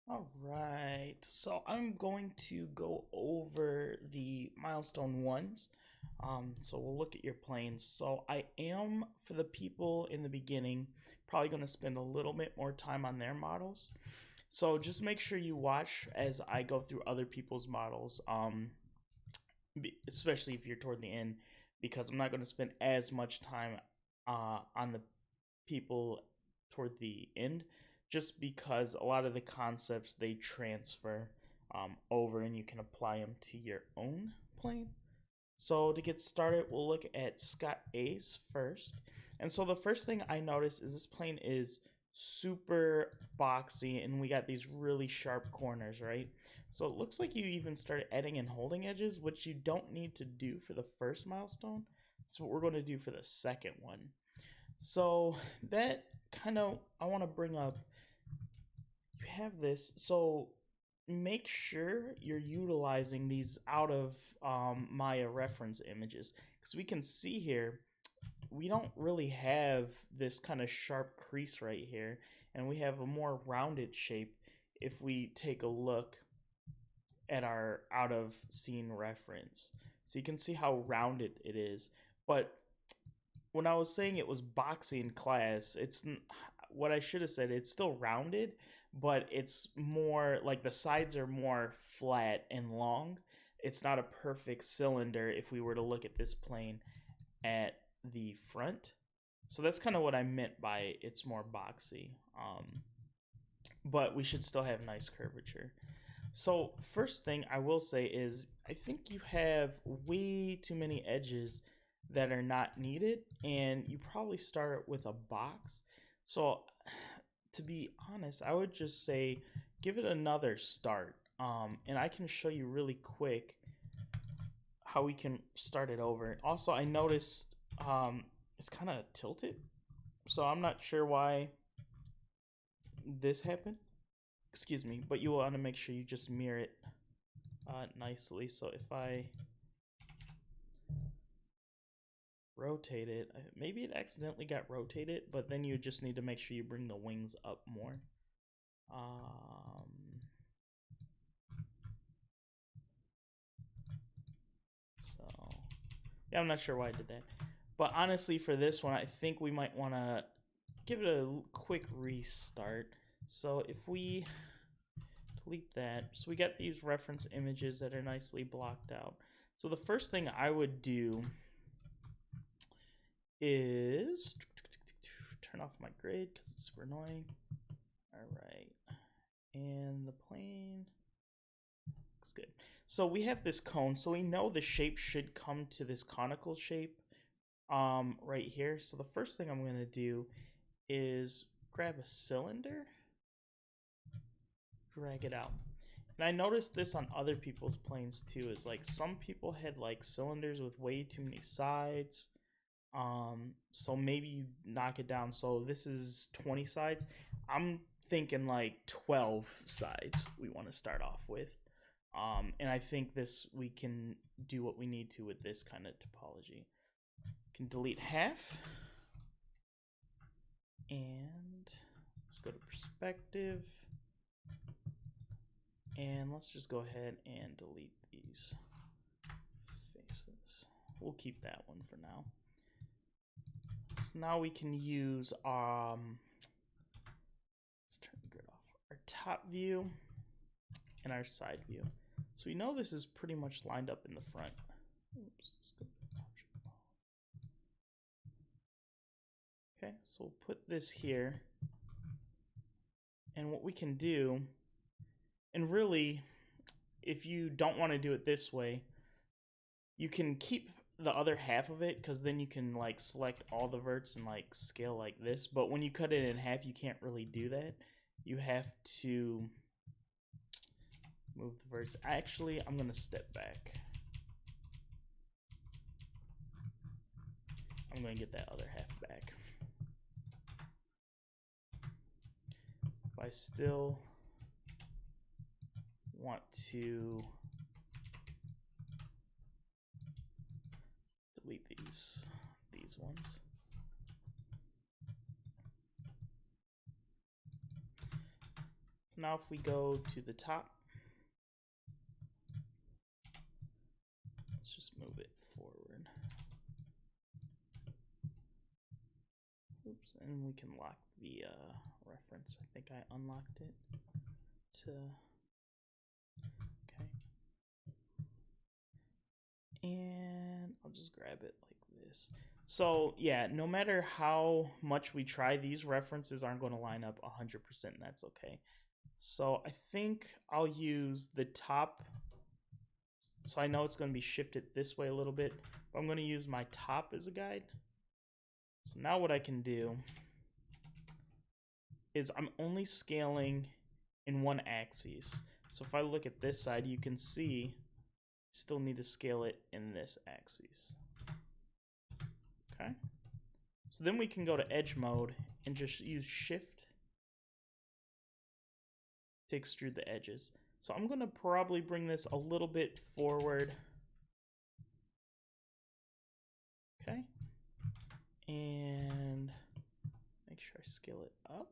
All right, so I'm going to go over the milestone ones. So we'll look at your planes. So I am, for the people in the beginning, probably going to spend a little bit more time on their models. So just make sure you watch as I go through other people's models, especially if you're toward the end, because I'm not going to spend as much time on the people toward the end, just because a lot of the concepts they transfer over and you can apply them to your own plane. So to get started, we'll look at Scott A's first. And so the first thing I noticed is this plane is super boxy and we got these really sharp corners, right? So it looks like you even started adding and holding edges, which you don't need to do for the first milestone. That's what we're going to do for the second one. So that kind of, I want to bring up, you have this, so make sure you're utilizing these out of Maya reference images, because we can see here we don't really have this kind of sharp crease right here, and we have a more rounded shape if we take a look at our out of scene reference. So you can see how rounded it is. But when I was saying it was boxy in class, it's what I should have said. It's still rounded, but it's more like the sides are more flat and long. It's not a perfect cylinder if we were to look at this plane at the front. So that's kind of what I meant by it's more boxy. But we should still have nice curvature. So first thing I will say is I think you have way too many edges that are not needed, and you probably start with a box. So to be honest, I would just say give it another start. And I can show you really quick how we can start it over. Also, I noticed it's kind of tilted, so I'm not sure why this happened. Excuse me, but you want to make sure you just mirror it nicely. So if I rotate it, maybe it accidentally got rotated, but then you just need to make sure you bring the wings up more. So yeah, I'm not sure why I did that, but honestly for this one I think we might want to give it a quick restart. So if we delete that, so we got these reference images that are nicely blocked out. So the first thing I would do is turn off my grid because it's super annoying. All right, and the plane looks good. So we have this cone, so we know the shape should come to this conical shape right here. So the first thing I'm going to do is grab a cylinder, drag it out. And I noticed this on other people's planes too, is like some people had like cylinders with way too many sides. So maybe you knock it down. So this is 20 sides. I'm thinking like 12 sides we want to start off with. And I think this we can do what we need to with this kind of topology. Can delete half. And let's go to perspective. And let's just go ahead and delete these faces. We'll keep that one for now. So now we can use let's turn the grid off. Our top view and our side view. So we know this is pretty much lined up in the front. Oops, okay, so we'll put this here. And what we can do, and really, if you don't want to do it this way, you can keep the other half of it, because then you can like select all the verts and like scale like this. But when you cut it in half, you can't really do that. You have to move the verts. Actually, I'm gonna step back. I'm gonna get that other half back. If I still want to delete these ones. So now if we go to the top, let's just move it forward. Oops, and we can lock the reference. I think I unlocked it to, okay. And I'll just grab it like this. So yeah, no matter how much we try, these references aren't going to line up 100%, and that's okay. So I think I'll use the top. So I know it's going to be shifted this way a little bit, but I'm going to use my top as a guide. So now what I can do is I'm only scaling in one axis. So if I look at this side, you can see I still need to scale it in this axis. Okay. So then we can go to edge mode and just use shift to extrude the edges. So I'm going to probably bring this a little bit forward. Okay. And make sure I scale it up.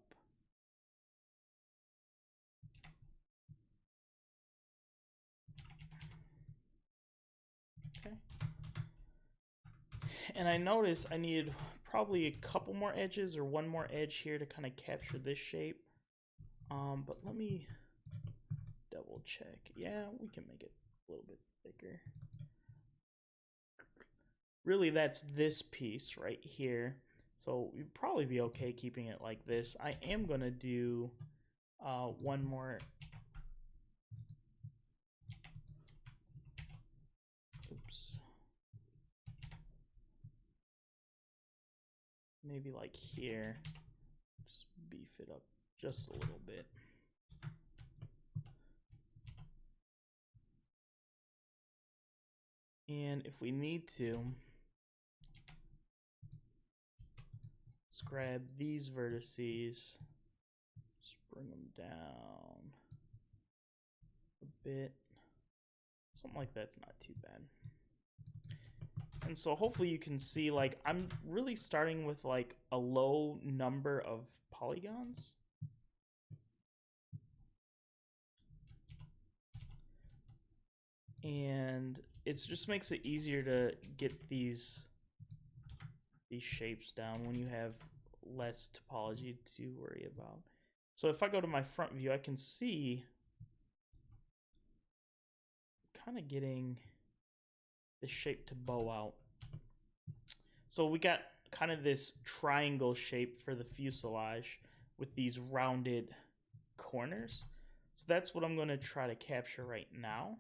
Okay. And I noticed I needed probably a couple more edges or one more edge here to kind of capture this shape. But let me double check. Yeah, we can make it a little bit thicker. Really, that's this piece right here. So we'd probably be okay keeping it like this. I am going to do one more. Oops. Maybe like here. Just beef it up just a little bit. And if we need to, let's grab these vertices, just bring them down a bit. Something like that's not too bad. And so hopefully you can see, like, I'm really starting with like a low number of polygons. And it just makes it easier to get these shapes down when you have less topology to worry about. So if I go to my front view, I can see kind of getting the shape to bow out. So we got kind of this triangle shape for the fuselage with these rounded corners. So that's what I'm going to try to capture right now.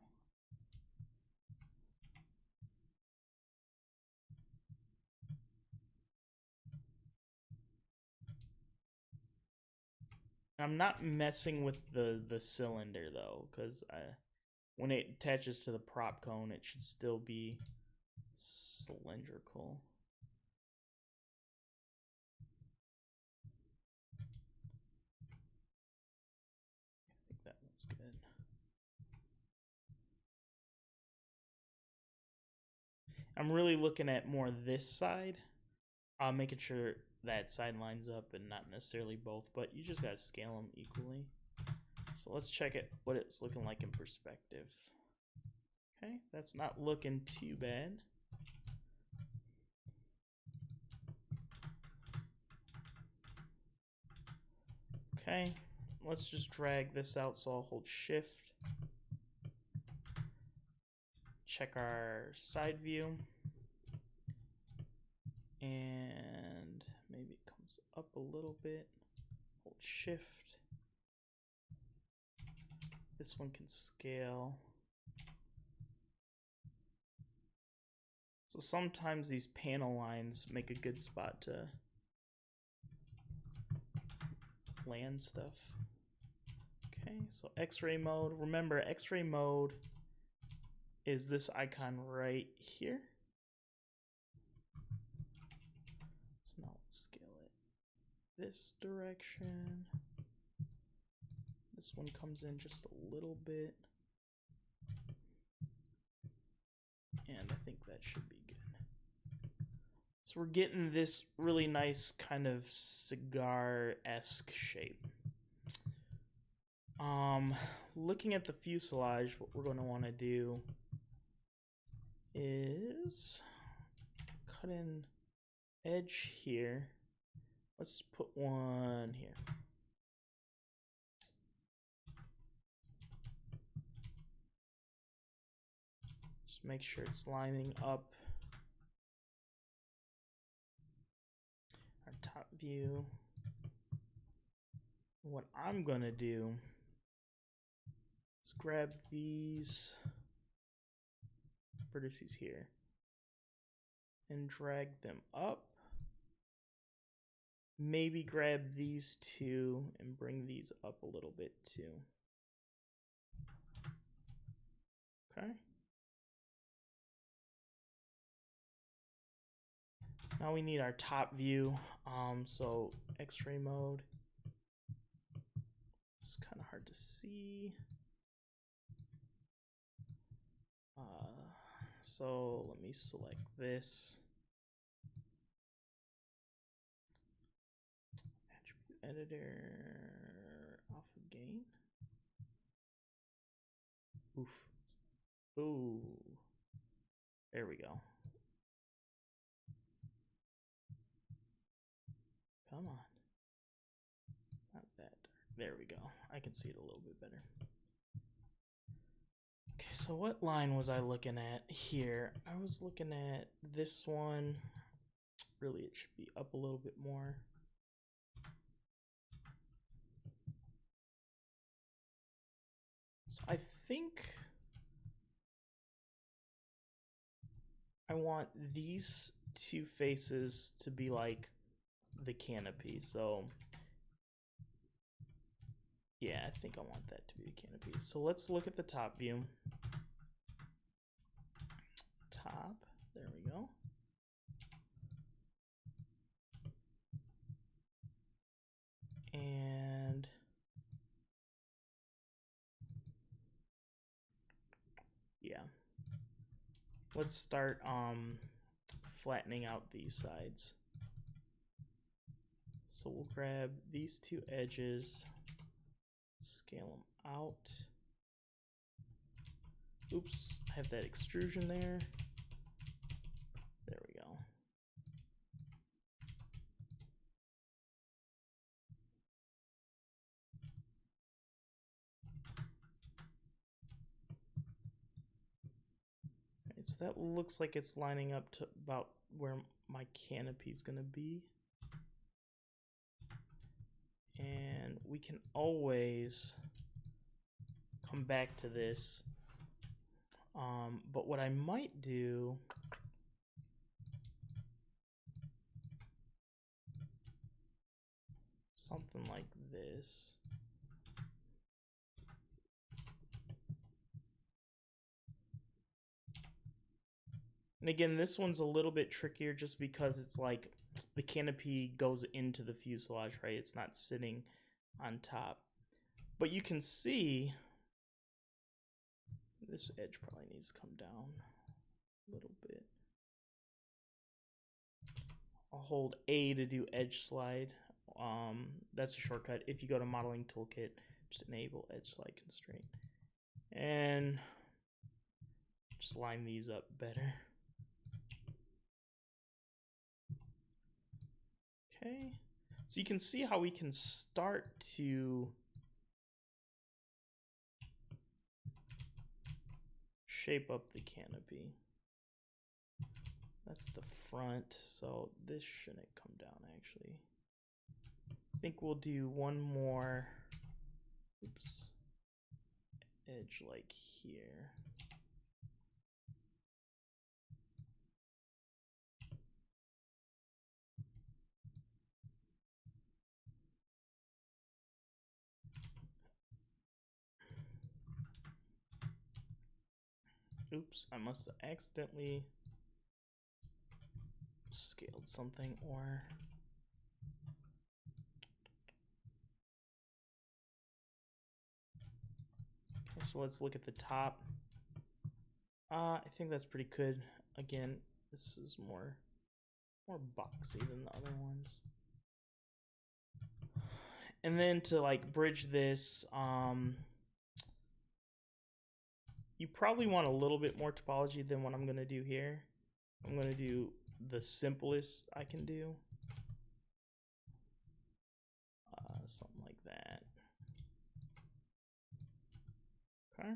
I'm not messing with the cylinder though, because when it attaches to the prop cone, it should still be cylindrical. I think that looks good. I'm really looking at more this side, making sure that side lines up and not necessarily both, but you just gotta scale them equally. So let's check it, what it's looking like in perspective. Okay, that's not looking too bad. Okay, let's just drag this out, so I'll hold shift. Check our side view. And maybe it comes up a little bit. Hold shift. This one can scale. So sometimes these panel lines make a good spot to land stuff. Okay, so X-ray mode. Remember, X-ray mode is this icon right here. So now let's scale it this direction. This one comes in just a little bit. And I think that should be good. So we're getting this really nice kind of cigar-esque shape. Looking at the fuselage, what we're going to want to do is cut an edge here. Let's put one here. Just make sure it's lining up our top view. What I'm gonna do is grab these vertices here and drag them up. Maybe grab these two and bring these up a little bit too. Okay. Now we need our top view. So X-ray mode. It's kind of hard to see. So let me select this. Attribute editor, alpha gain. Oof. Ooh. There we go. Come on. Not that dark. There we go. I can see it a little bit better. Okay, so what line was I looking at here? I was looking at this one. Really, it should be up a little bit more. So I think I want these two faces to be like the canopy. So yeah, I think I want that to be the canopy. So let's look at the top view. Top, there we go. And yeah, let's start flattening out these sides. So we'll grab these two edges, scale them out. Oops, I have that extrusion there. There we go. Okay, so that looks like it's lining up to about where my canopy is going to be. And we can always come back to this. But what I might do something like this. And again, this one's a little bit trickier just because it's like the canopy goes into the fuselage, right? It's not sitting on top. But you can see this edge probably needs to come down a little bit. I'll hold A to do edge slide. That's a shortcut. If you go to modeling toolkit, just enable edge slide constraint. And just line these up better. Okay, so you can see how we can start to shape up the canopy. That's the front, so this shouldn't come down actually. I think we'll do one more, oops, edge like here. Oops, I must have accidentally scaled something, or okay, so let's look at the top. I think that's pretty good. Again, this is more boxy than the other ones. And then to like bridge this, you probably want a little bit more topology than what I'm gonna do here. I'm gonna do the simplest I can do. Something like that. Okay.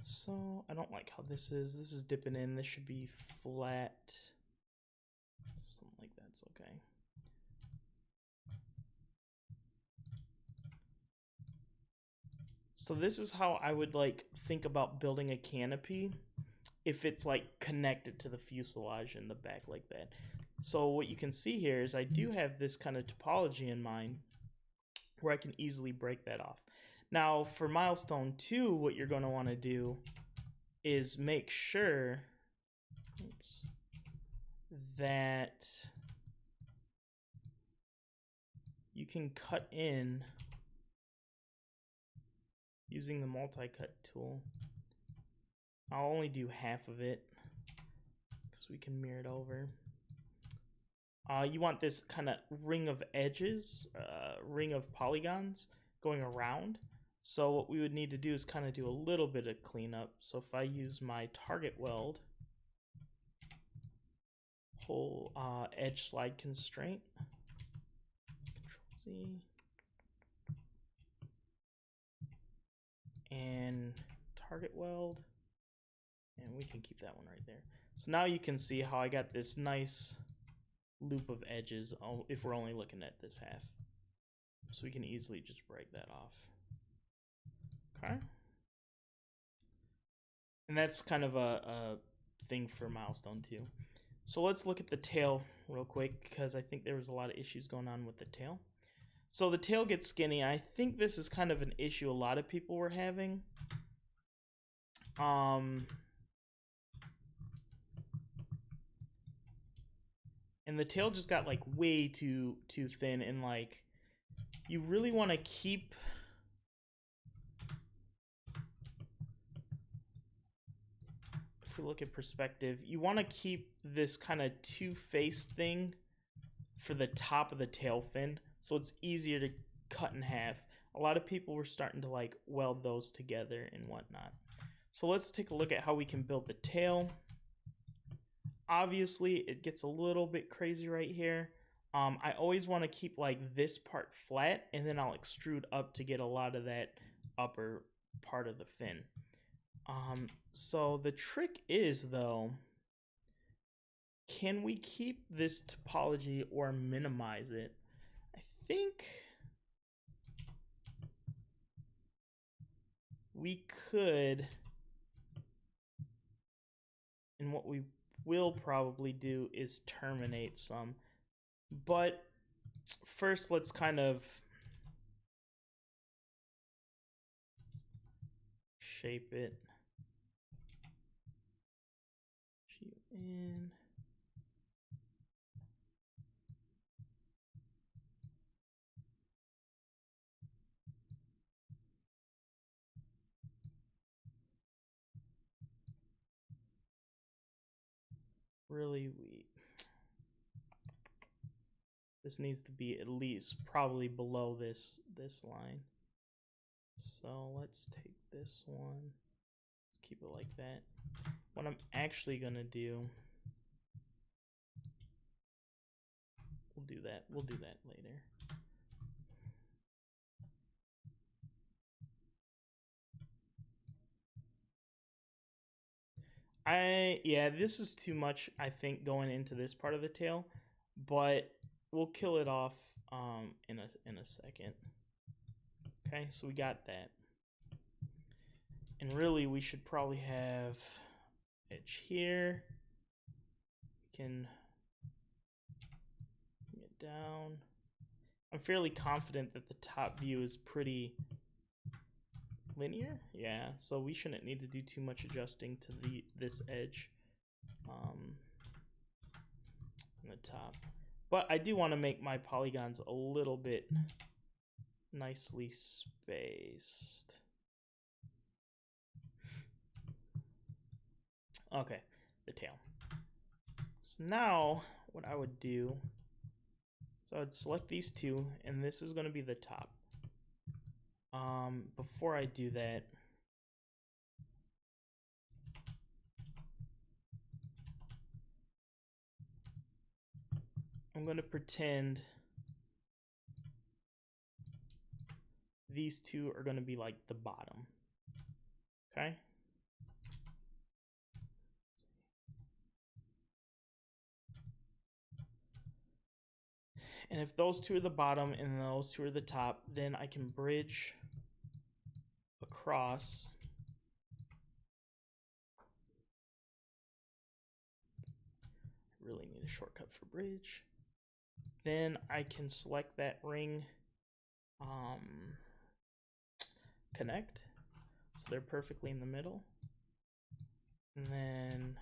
So I don't like how this is. This is dipping in. This should be flat. Something like that's okay. So this is how I would like think about building a canopy if it's like connected to the fuselage in the back like that. So what you can see here is I do have this kind of topology in mind where I can easily break that off. Now for milestone 2, what you're going to want to do is make sure that you can cut in using the multi-cut tool. I'll only do half of it because we can mirror it over. You want this kind of ring of edges, ring of polygons going around. So what we would need to do is kind of do a little bit of cleanup. So if I use my target weld, whole edge slide constraint, Control Z, and target weld, and we can keep that one right there. So now you can see how I got this nice loop of edges if we're only looking at this half. So we can easily just break that off. Okay. And that's kind of a thing for milestone 2. So let's look at the tail real quick because I think there was a lot of issues going on with the tail. So the tail gets skinny. I think this is kind of an issue a lot of people were having. And the tail just got like way too thin, and like you really want to keep if we look at perspective, you want to keep this kind of two-faced thing for the top of the tail fin so it's easier to cut in half. A lot of people were starting to like weld those together and whatnot. So let's take a look at how we can build the tail. Obviously, it gets a little bit crazy right here. I always want to keep like this part flat, and then I'll extrude up to get a lot of that upper part of the fin. So the trick is, though, can we keep this topology or minimize it? I think we could, and what we will probably do is terminate some. But first, let's kind of shape it. In. Really, this needs to be at least probably below this line. So let's take this one. Let's keep it like that. What I'm actually gonna do, we'll do that later. Yeah, this is too much, I think, going into this part of the tail, but we'll kill it off in a second. Okay, so we got that. And really, we should probably have edge here. We can bring it down. I'm fairly confident that the top view is pretty linear. Yeah, so we shouldn't need to do too much adjusting to this edge on the top. But I do want to make my polygons a little bit nicely spaced. Okay, the tail. So now what I would do So I'd select these two, and this is going to be the top. Before I do that, I'm going to pretend these two are going to be like the bottom. Okay? And if those two are the bottom and those two are the top, then I can bridge across. I really need a shortcut for bridge. Then I can select that ring, connect, so they're perfectly in the middle. And then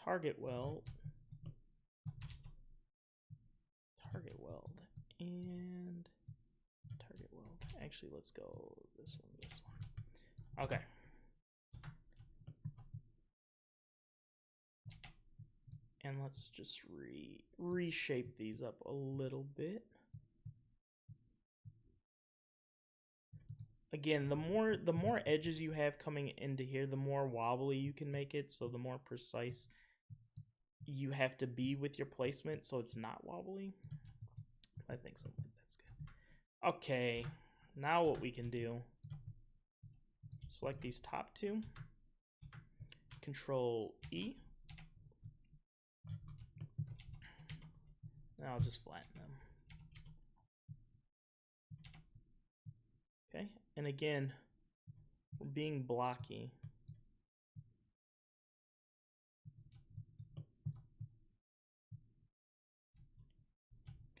target weld, and target weld. Actually, let's go this one. Okay. And let's just reshape these up a little bit. Again, the more edges you have coming into here, the more wobbly you can make it, so the more precise you have to be with your placement so it's not wobbly. I think something like that's good. Okay, now what we can do, select these top two, Control E. Now I'll just flatten them. Okay, and again, we're being blocky.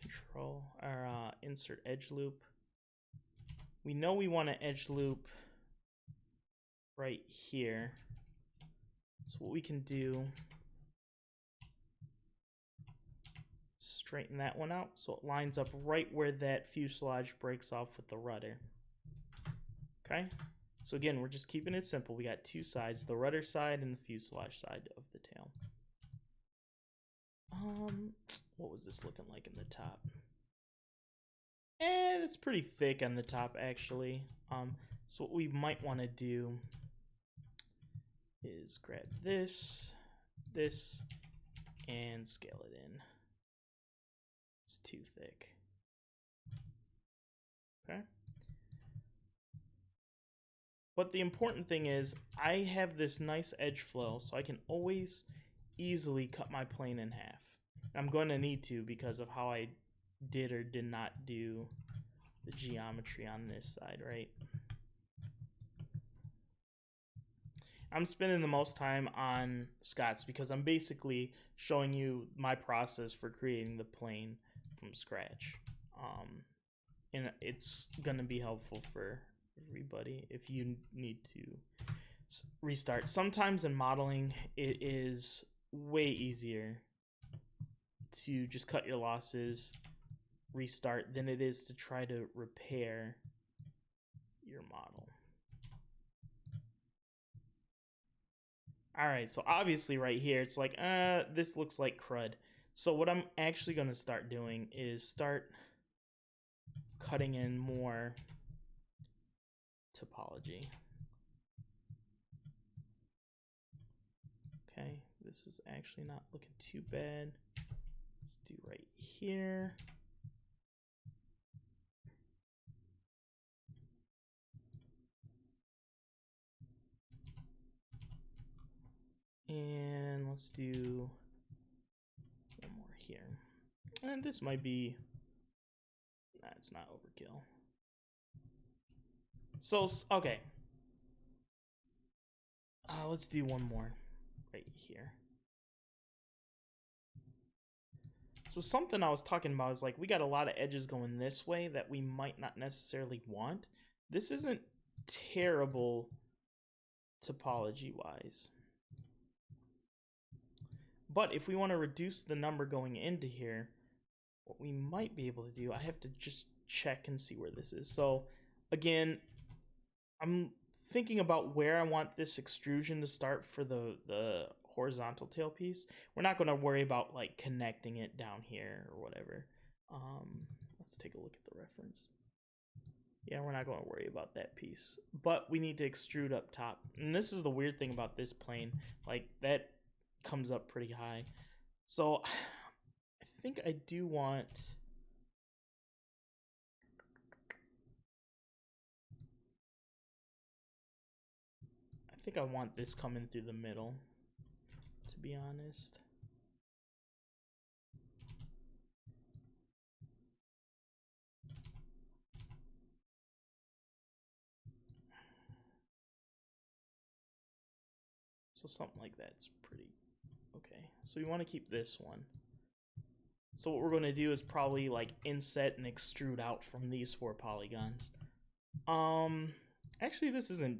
Control or insert edge loop. We know we want to edge loop right here. So what we can do, straighten that one out so it lines up right where that fuselage breaks off with the rudder. Okay, so again, we're just keeping it simple. We got two sides, the rudder side and the fuselage side of the tail. What was this looking like in the top? It's pretty thick on the top, actually. So what we might want to do is grab this, and scale it in. It's too thick. Okay. But the important thing is I have this nice edge flow, so I can always easily cut my plane in half. I'm going to need to because of how I did or did not do the geometry on this side, right? I'm spending the most time on Scott's because I'm basically showing you my process for creating the plane from scratch. And it's going to be helpful for everybody if you need to restart. Sometimes in modeling, it is way easier to just cut your losses, restart, than it is to try to repair your model. All right, so obviously right here, it's like, this looks like crud. So what I'm actually going to start doing is start cutting in more topology. Okay, this is actually not looking too bad. Let's do right here. And let's do one more here. And this might be, nah, it's not overkill. So, okay. Let's do one more right here. So something I was talking about is like we got a lot of edges going this way that we might not necessarily want. This isn't terrible topology-wise. But if we want to reduce the number going into here, what we might be able to do, I have to just check and see where this is. So again, I'm thinking about where I want this extrusion to start for the horizontal tailpiece. We're not going to worry about like connecting it down here or whatever. Let's take a look at the reference. Yeah, we're not going to worry about that piece, but we need to extrude up top. And this is the weird thing about this plane, like that comes up pretty high. So I think I do want, I think I want this coming through the middle, to be honest. So something like that's pretty okay. So we want to keep this one. So what we're going to do is probably like inset and extrude out from these 4 polygons. Actually this isn't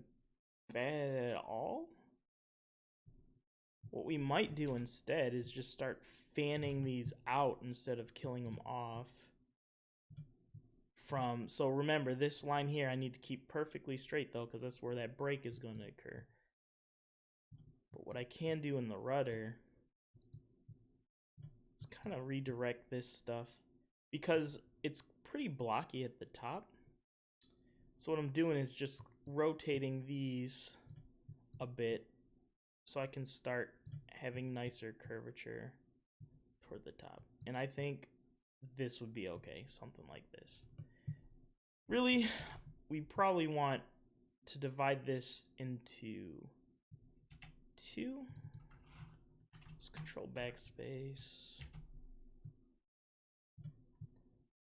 bad at all. What we might do instead is just start fanning these out instead of killing them off. So remember, this line here I need to keep perfectly straight though, because that's where that break is going to occur. But what I can do in the rudder is kind of redirect this stuff, because it's pretty blocky at the top. So what I'm doing is just rotating these a bit so I can start having nicer curvature toward the top. And I think this would be okay, something like this. Really, we probably want to divide this into 2. Let's control backspace.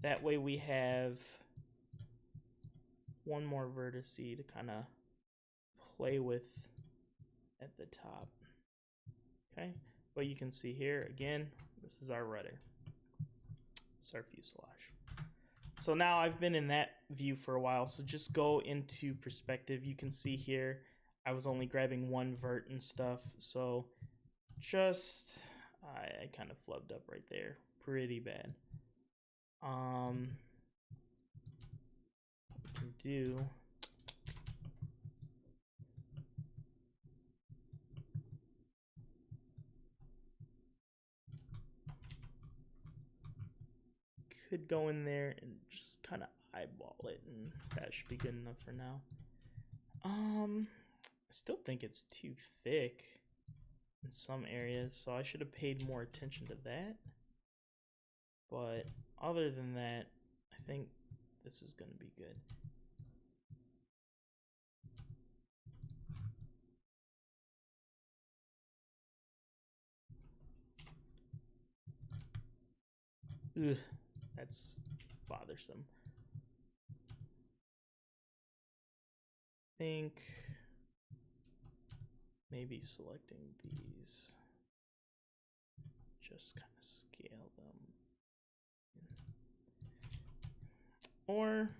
That way we have one more vertex to kind of play with at the top. Okay, but you can see here again, this is our rudder. It's our fuselage. So now I've been in that view for a while, so just go into perspective. You can see here I was only grabbing one vert and stuff, so just I kind of flubbed up right there pretty bad. What we can do, could go in there and just kind of eyeball it, and that should be good enough for now. I still think it's too thick in some areas, so I should have paid more attention to that. But other than that, I think this is going to be good. Ugh, that's bothersome. I think maybe selecting these, just kind of scale them. Or,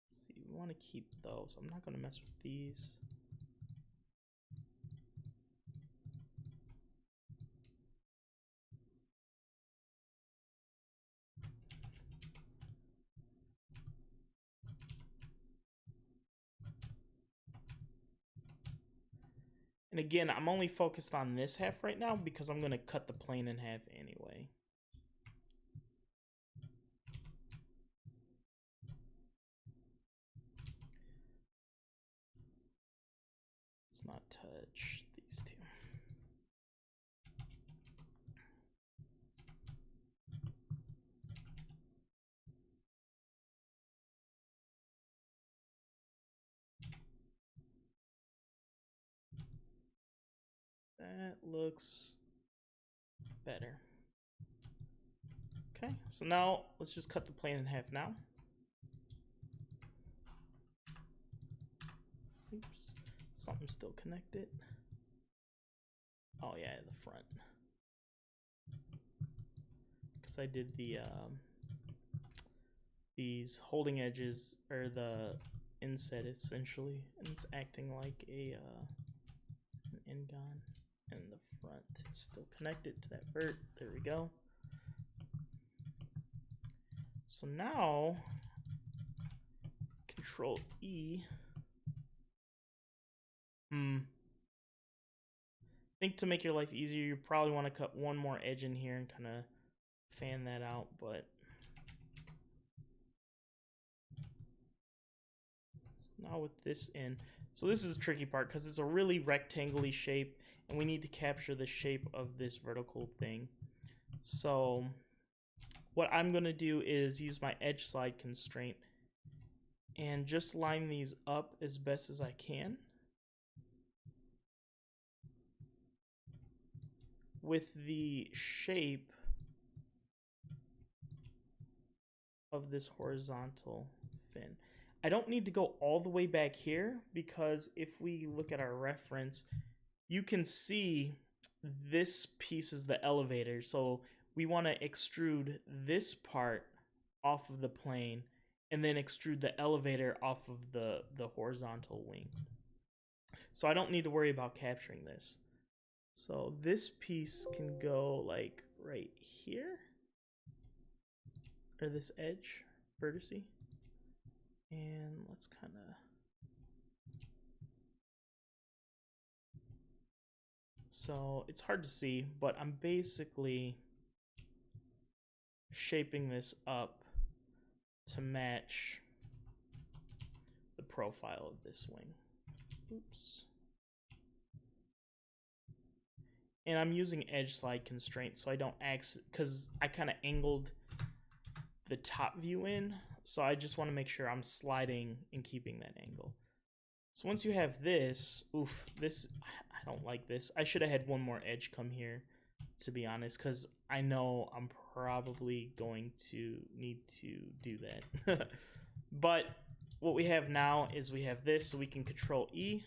let's see, we want to keep those. I'm not going to mess with these. And again, I'm only focused on this half right now because I'm going to cut the plane in half anyway. Let's not touch these two. That looks better. Okay, so now let's just cut the plane in half now. Oops, something's still connected. Oh yeah, the front. Because I did the these holding edges, or the inset essentially, and it's acting like a an end-on, and the front is still connected to that vert. There we go. So now Control E I think to make your life easier, you probably want to cut one more edge in here and kind of fan that out, but now with this in. So this is the tricky part because it's a really rectangle-y shape and we need to capture the shape of this vertical thing. So what I'm going to do is use my edge slide constraint and just line these up as best as I can with the shape of this horizontal fin. I don't need to go all the way back here because if we look at our reference, you can see this piece is the elevator. So we want to extrude this part off of the plane and then extrude the elevator off of the horizontal wing. So I don't need to worry about capturing this. So this piece can go like right here, or this edge, vertice. And let's kind of, so it's hard to see, but I'm basically shaping this up to match the profile of this wing. Oops. And I'm using edge slide constraints so I don't because I kind of angled the top view in, so I just want to make sure I'm sliding and keeping that angle. So once you have this, this, I don't like this. I should have had one more edge come here, to be honest, because I know I'm probably going to need to do that. But what we have now is we have this, so we can Control E.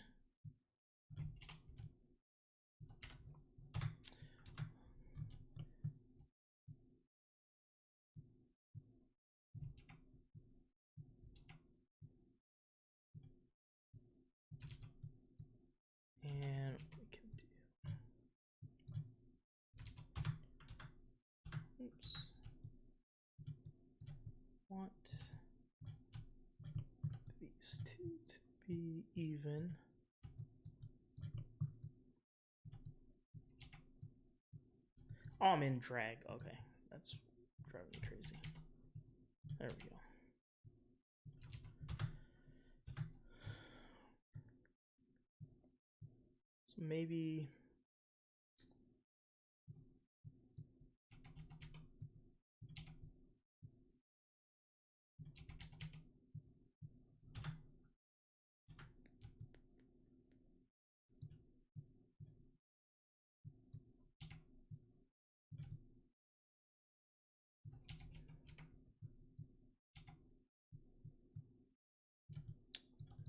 And we can do, oops, want these two to be even. Oh, I'm in drag. Okay, that's driving me crazy. There we go. So maybe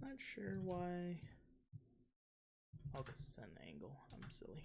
not sure why. Oh, because it's an angle. I'm silly.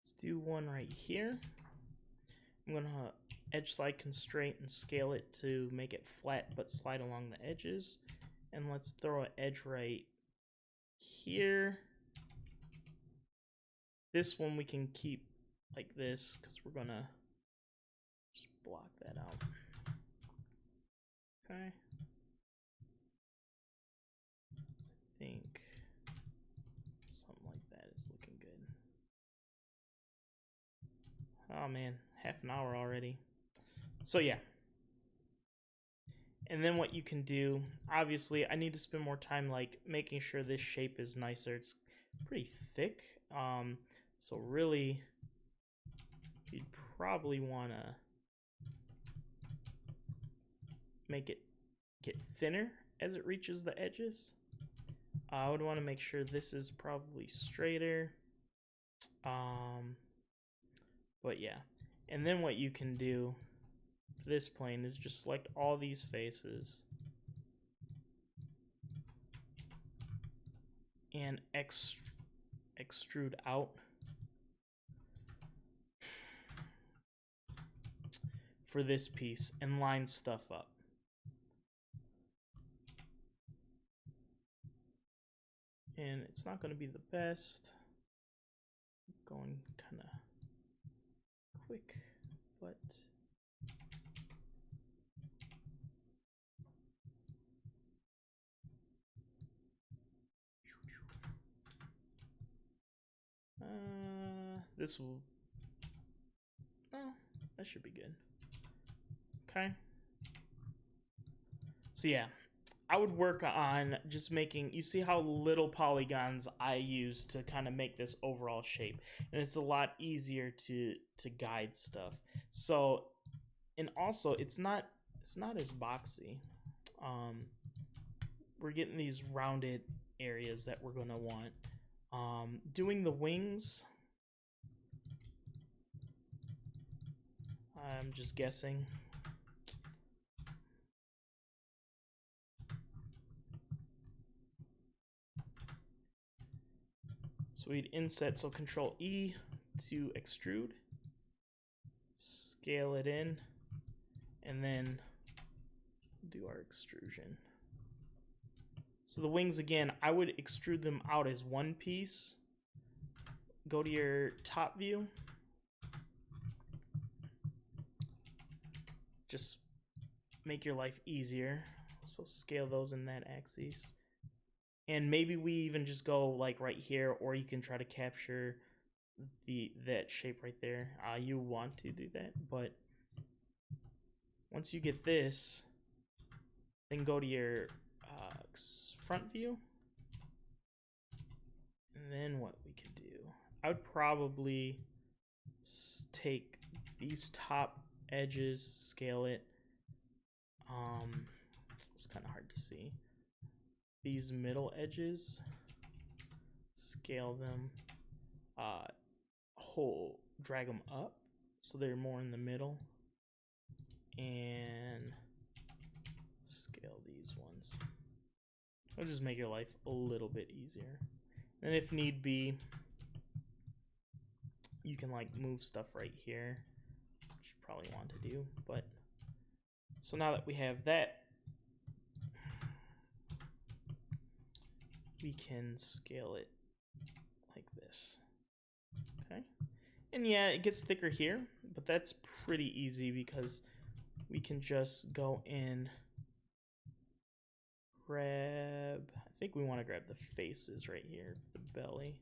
Let's do one right here. I'm gonna edge slide constraint and scale it to make it flat but slide along the edges. And let's throw an edge right here. This one we can keep like this because we're gonna just block that out. Okay. I think something like that is looking good. Oh man, half an hour already. So yeah. And then what you can do, obviously I need to spend more time like making sure this shape is nicer. It's pretty thick. So really you'd probably want to make it get thinner as it reaches the edges. I would want to make sure this is probably straighter. But yeah. And then what you can do for this plane is just select all these faces. and extrude out for this piece and line stuff up. And it's not going to be the best. Going kind of quick, but this will, oh, that should be good. Okay. So yeah, I would work on just making, you see how little polygons I use to kind of make this overall shape, and it's a lot easier to guide stuff. So, and also it's not as boxy. We're getting these rounded areas that we're gonna want. Doing the wings, I'm just guessing. So we'd inset, so Control E to extrude, scale it in, and then do our extrusion. So the wings, again, I would extrude them out as one piece. Go to your top view. Just make your life easier. So scale those in that axis. And maybe we even just go like right here, or you can try to capture that shape right there. You want to do that, but once you get this, then go to your front view. And then what we can do, I would probably take these top edges, scale it. It's kind of hard to see. These middle edges, scale them, drag them up so they're more in the middle, and scale these ones. It'll just make your life a little bit easier. And if need be, you can like move stuff right here, which you probably want to do. But so now that we have that, we can scale it like this. Okay. And yeah, it gets thicker here, but that's pretty easy because we can just go in, grab, I think we want to grab the faces right here, the belly.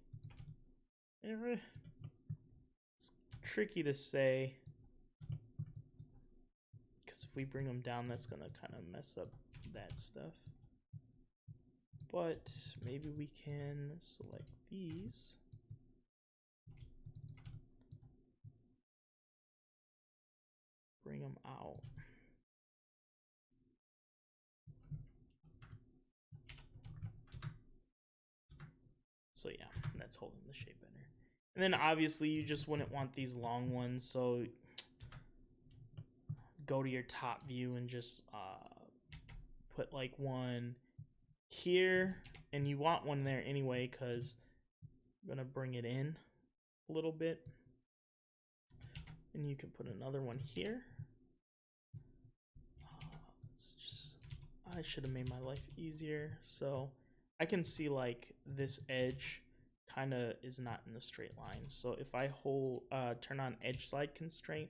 It's tricky to say, because if we bring them down, that's going to kind of mess up that stuff. But maybe we can select these. Bring them out. So yeah, that's holding the shape better. And then obviously you just wouldn't want these long ones, so go to your top view and just put like one here, and you want one there anyway because I'm gonna bring it in a little bit. And you can put another one here. I should have made my life easier. So I can see like this edge kind of is not in a straight line. So if I turn on edge slide constraint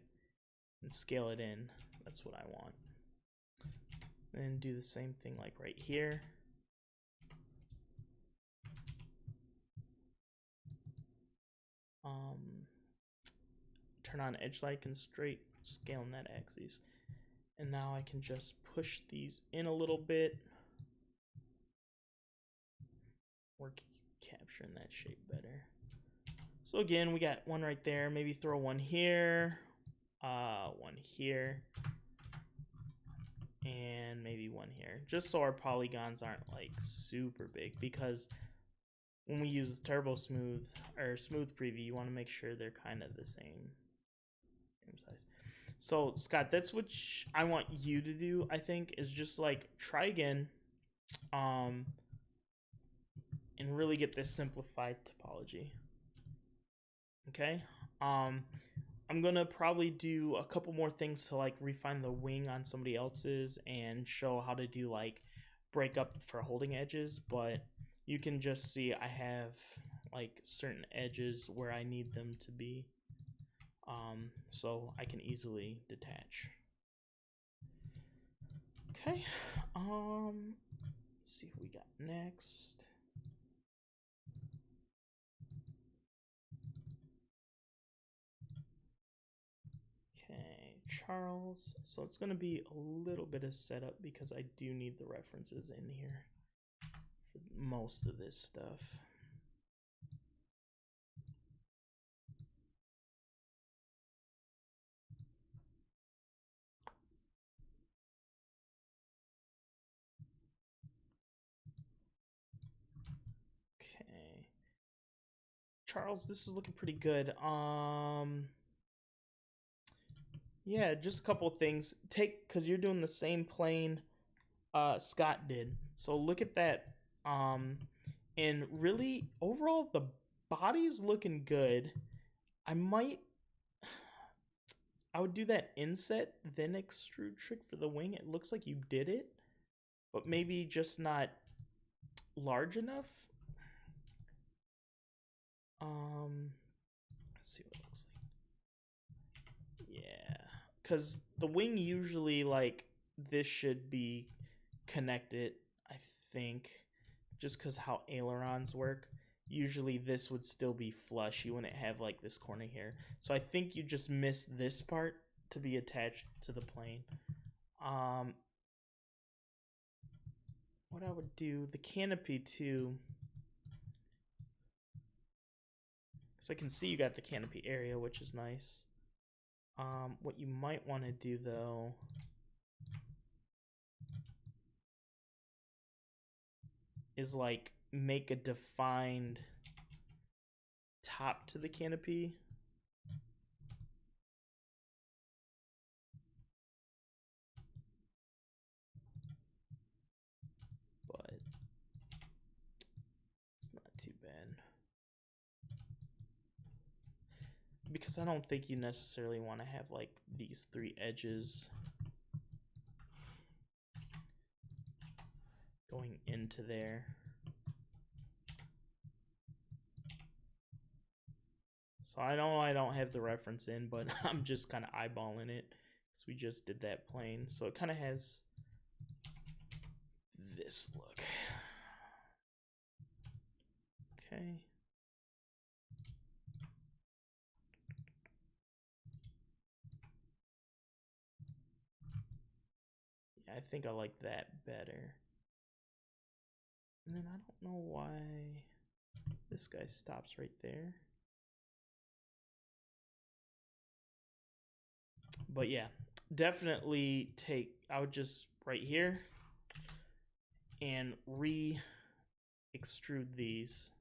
and scale it in, that's what I want. And do the same thing like right here. Turn on edge slide constraint, scale in that axis. And now I can just push these in a little bit. We're capturing that shape better. So again, we got one right there. Maybe throw one here, and maybe one here. Just so our polygons aren't like super big, because when we use turbo smooth or smooth preview, you want to make sure they're kind of the same size. So Scott, that's what I want you to do, I think, is just like try again. and really get this simplified topology. Okay. I'm gonna probably do a couple more things to like refine the wing on somebody else's and show how to do like break up for holding edges, but you can just see I have like certain edges where I need them to be, so I can easily detach. Okay, let's see who we got next. Okay, Charles. So it's going to be a little bit of setup because I do need the references in here for most of this stuff. Okay. Charles, this is looking pretty good. Yeah, just a couple of things. Because you're doing the same plane Scott did. So look at that. And really, overall, the body's looking good. I would do that inset, then extrude trick for the wing. It looks like you did it, but maybe just not large enough. Let's see what it looks like. Yeah, because the wing usually, like, this should be connected, I think, just because how ailerons work. Usually this would still be flush. You wouldn't have like this corner here. So I think you just missed this part to be attached to the plane. What I would do, the canopy too, because I can see you got the canopy area, which is nice. What you might want to do though is like make a defined top to the canopy. But it's not too bad. Because I don't think you necessarily want to have like these three edges going into there. So I know I don't have the reference in, but I'm just kind of eyeballing it because we just did that plane. So it kind of has this look. Okay. Yeah, I think I like that better. And then I don't know why this guy stops right there. But yeah, definitely I would just right here and extrude these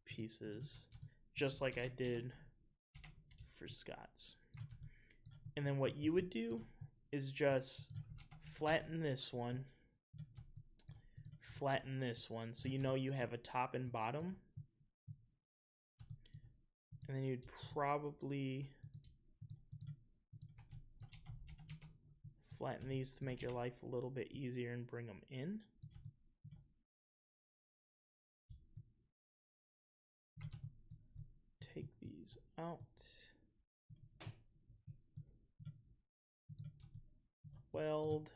pieces just like I did for Scott's. And then what you would do is just flatten this one, so you know you have a top and bottom. And then you'd probably flatten these to make your life a little bit easier and bring them in. Take these out. Weld.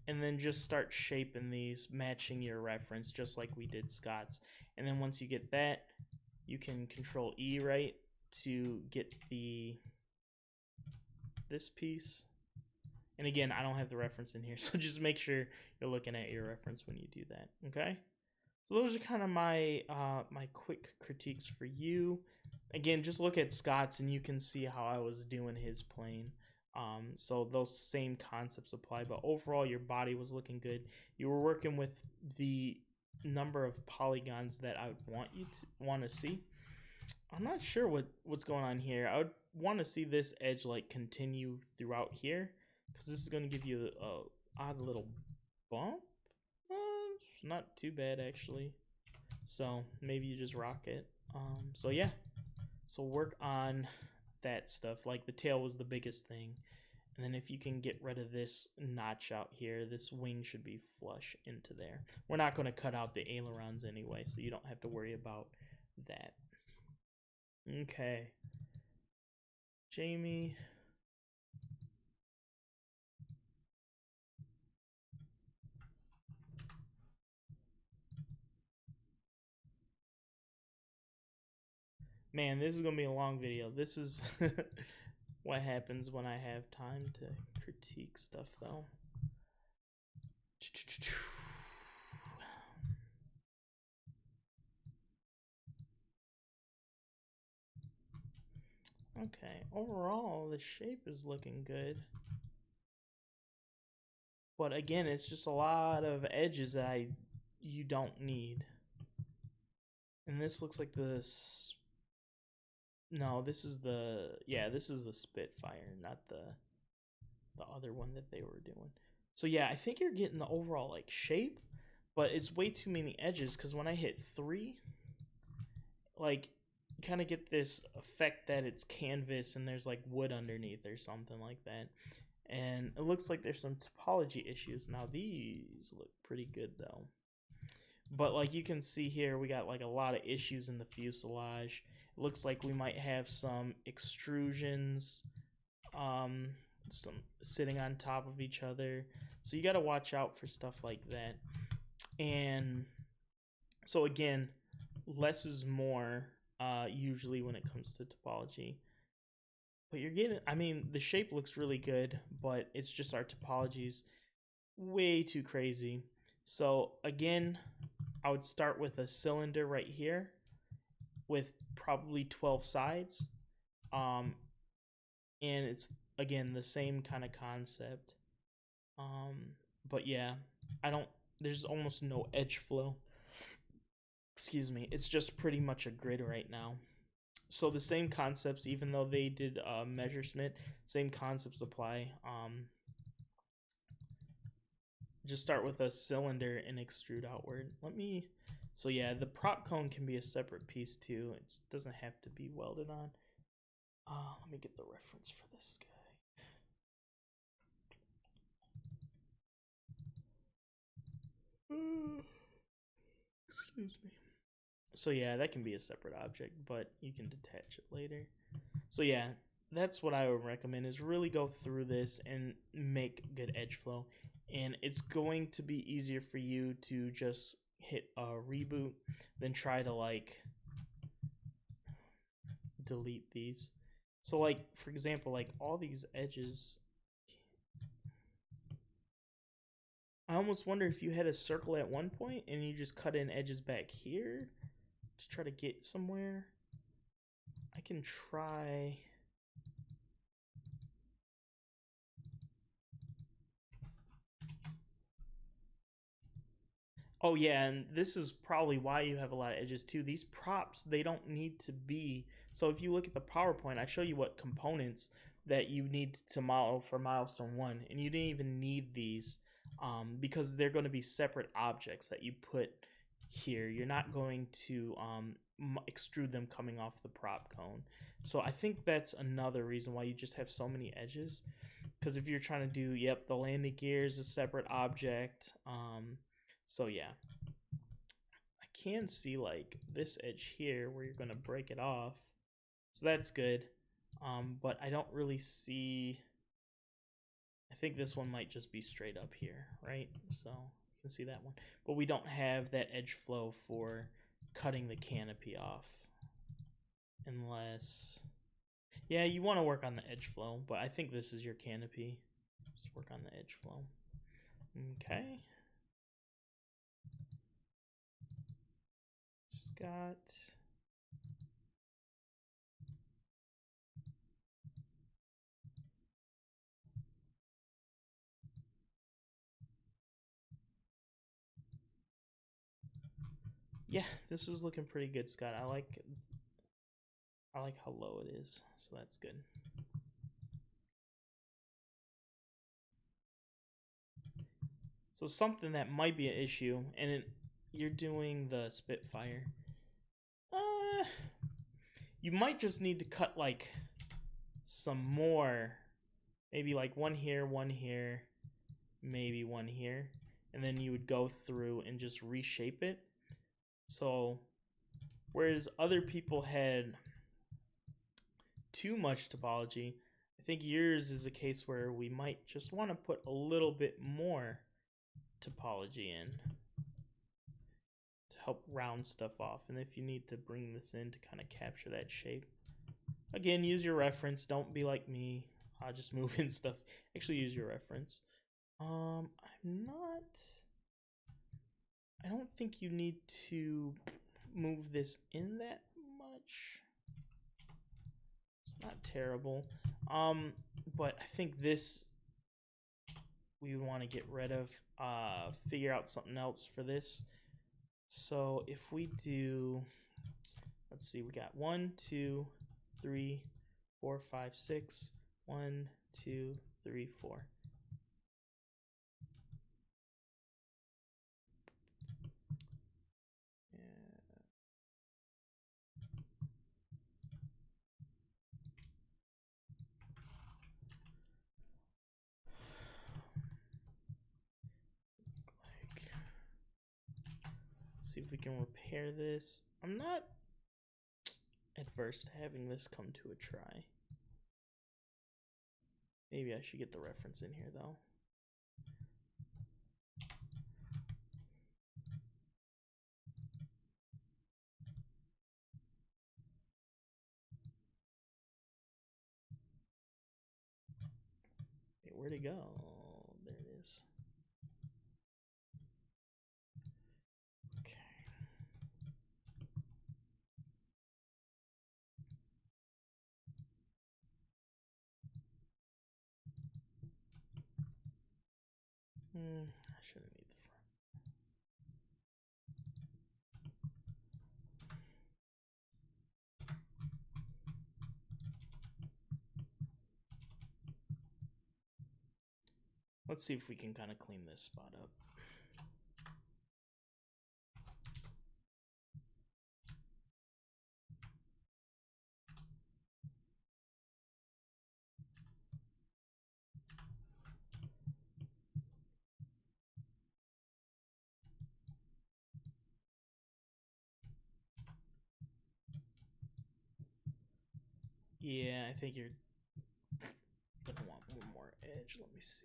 And then just start shaping these, matching your reference, just like we did Scott's. And then once you get that, you can Control E, right, to get this piece. And again, I don't have the reference in here, so just make sure you're looking at your reference when you do that, okay? So those are kind of my my quick critiques for you. Again, just look at Scott's and you can see how I was doing his plane. So those same concepts apply, but overall your body was looking good. You were working with the number of polygons that I would want to see. I'm not sure what's going on here. I would want to see this edge like continue throughout here, because this is going to give you odd little bump. It's not too bad actually. So maybe you just rock it. So yeah, so work on that stuff. Like the tail was the biggest thing. And then if you can get rid of this notch out here, this wing should be flush into there. We're not going to cut out the ailerons anyway, so you don't have to worry about that. Okay. Jamie. Man, this is going to be a long video. This is what happens when I have time to critique stuff, though. Okay, overall, the shape is looking good. But again, it's just a lot of edges that you don't need. And this looks like this. No, this is the this is the Spitfire, not the other one that they were doing. So yeah, I think you're getting the overall like shape, but it's way too many edges because when I hit 3, like you kind of get this effect that it's canvas and there's like wood underneath or something like that. And it looks like there's some topology issues. Now these look pretty good though. But like you can see here, we got like a lot of issues in the fuselage. It looks like we might have some extrusions some sitting on top of each other. So you got to watch out for stuff like that. And so again, less is more usually when it comes to topology. But you're getting, I mean, the shape looks really good, but it's just our topology's way too crazy. So again, I would start with a cylinder right here with probably 12 sides. And it's, again, the same kind of concept. But yeah, there's almost no edge flow. Excuse me. It's just pretty much a grid right now. So the same concepts, even though they did measurement, same concepts apply. Just start with a cylinder and extrude outward. So yeah, the prop cone can be a separate piece too. It doesn't have to be welded on. Let me get the reference for this guy. Excuse me. So yeah, that can be a separate object, but you can detach it later. So yeah, that's what I would recommend, is really go through this and make good edge flow. And it's going to be easier for you to just hit a reboot than try to like delete these. So like, for example, like all these edges, I almost wonder if you had a circle at one point and you just cut in edges back here to try to get somewhere. I can try. Oh yeah, and this is probably why you have a lot of edges too. These props, they don't need to be. So if you look at the PowerPoint, I show you what components that you need to model for Milestone 1, and you didn't even need these because they're going to be separate objects that you put here. You're not going to extrude them coming off the prop cone. So I think that's another reason why you just have so many edges. Because if you're trying to do, the landing gear is a separate object. So yeah, I can see like this edge here where you're going to break it off. So that's good. But I don't really see, I think this one might just be straight up here, right? So you can see that one. But we don't have that edge flow for cutting the canopy off. Unless, yeah, you want to work on the edge flow, but I think this is your canopy. Just work on the edge flow. Okay. Scott. Yeah, this is looking pretty good, Scott. I like how low it is, so that's good. So something that might be an issue, and you're doing the Spitfire. You might just need to cut like some more, maybe like one here, maybe one here, and then you would go through and just reshape it. So whereas other people had too much topology, I think yours is a case where we might just want to put a little bit more topology in to help round stuff off. And if you need to bring this in to kind of capture that shape, again, use your reference. Don't be like me. I'll just move in stuff. Actually, use your reference. I don't think you need to move this in that much. It's not terrible. But I think this we want to get rid of. Figure out something else for this. So if we do, let's see, we got 1, 2, 3, 4, 5, 6. 1, 2, 3, 4. See if we can repair this. I'm not adverse to having this come to a try. Maybe I should get the reference in here though. Wait, where'd it go? There it is. Okay. I shouldn't need the front. Let's see if we can kind of clean this spot up. Yeah, I think you're gonna want one more edge. Let me see.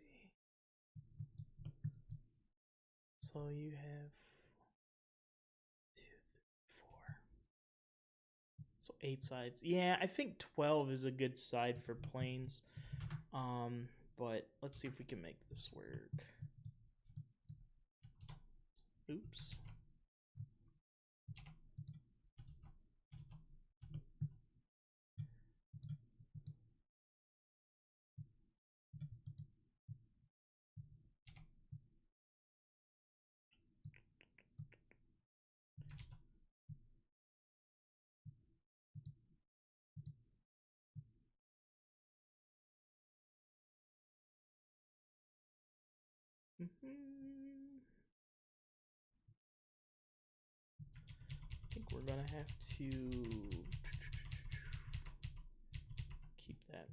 So you have 2, 3, 4. So 8 sides. Yeah, I think 12 is a good side for planes. But let's see if we can make this work. Oops. I think we're gonna have to keep that.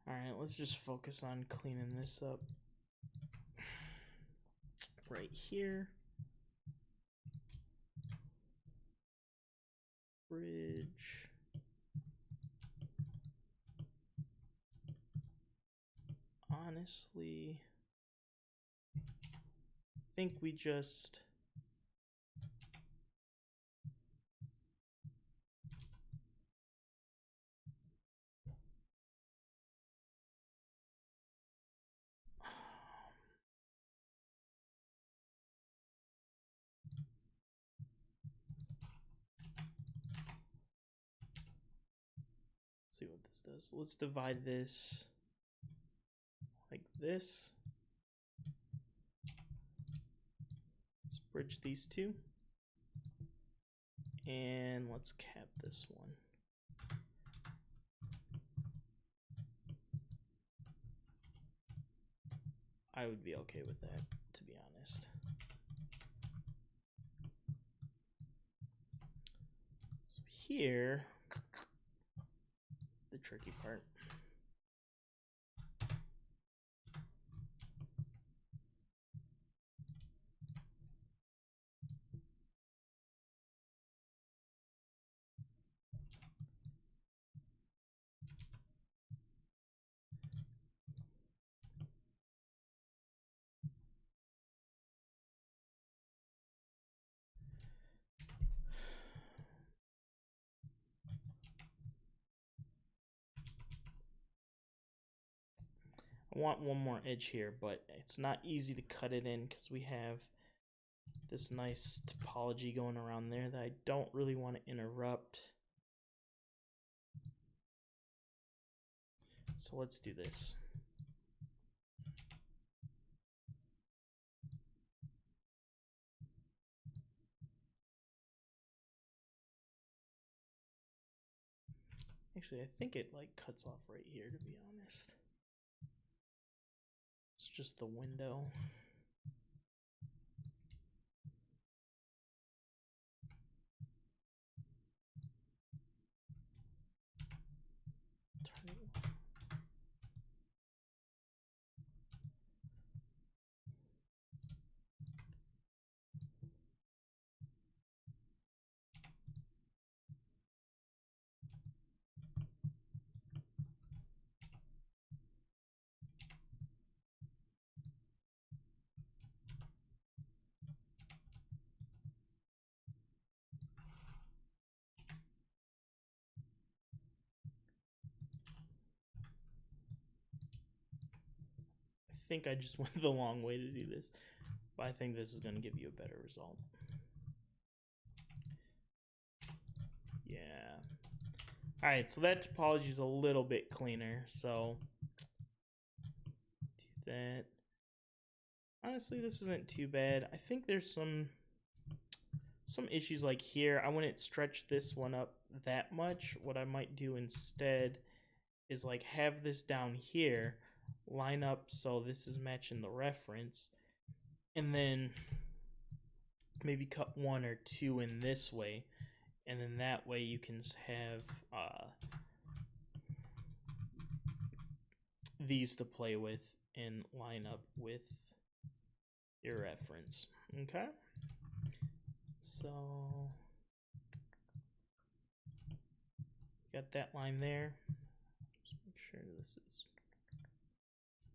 Alright, let's just focus on cleaning this up right here. Bridge. Honestly, I think we just see what this does. Let's divide this like this. Let's bridge these two. And let's cap this one. I would be okay with that, to be honest. So here is the tricky part. I want one more edge here, but it's not easy to cut it in because we have this nice topology going around there that I don't really want to interrupt. So let's do this. Actually, I think it like cuts off right here, to be honest. It's just the window. I think I just went the long way to do this, but I think this is going to give you a better result. Yeah. All right, so that topology is a little bit cleaner, so do that. Honestly, this isn't too bad. I think there's some issues like here. I wouldn't stretch this one up that much. What I might do instead is like have this down here, line up so this is matching the reference, and then maybe cut 1 or 2 in this way, and then that way you can have these to play with and line up with your reference. Okay, so got that line there. Just make sure this is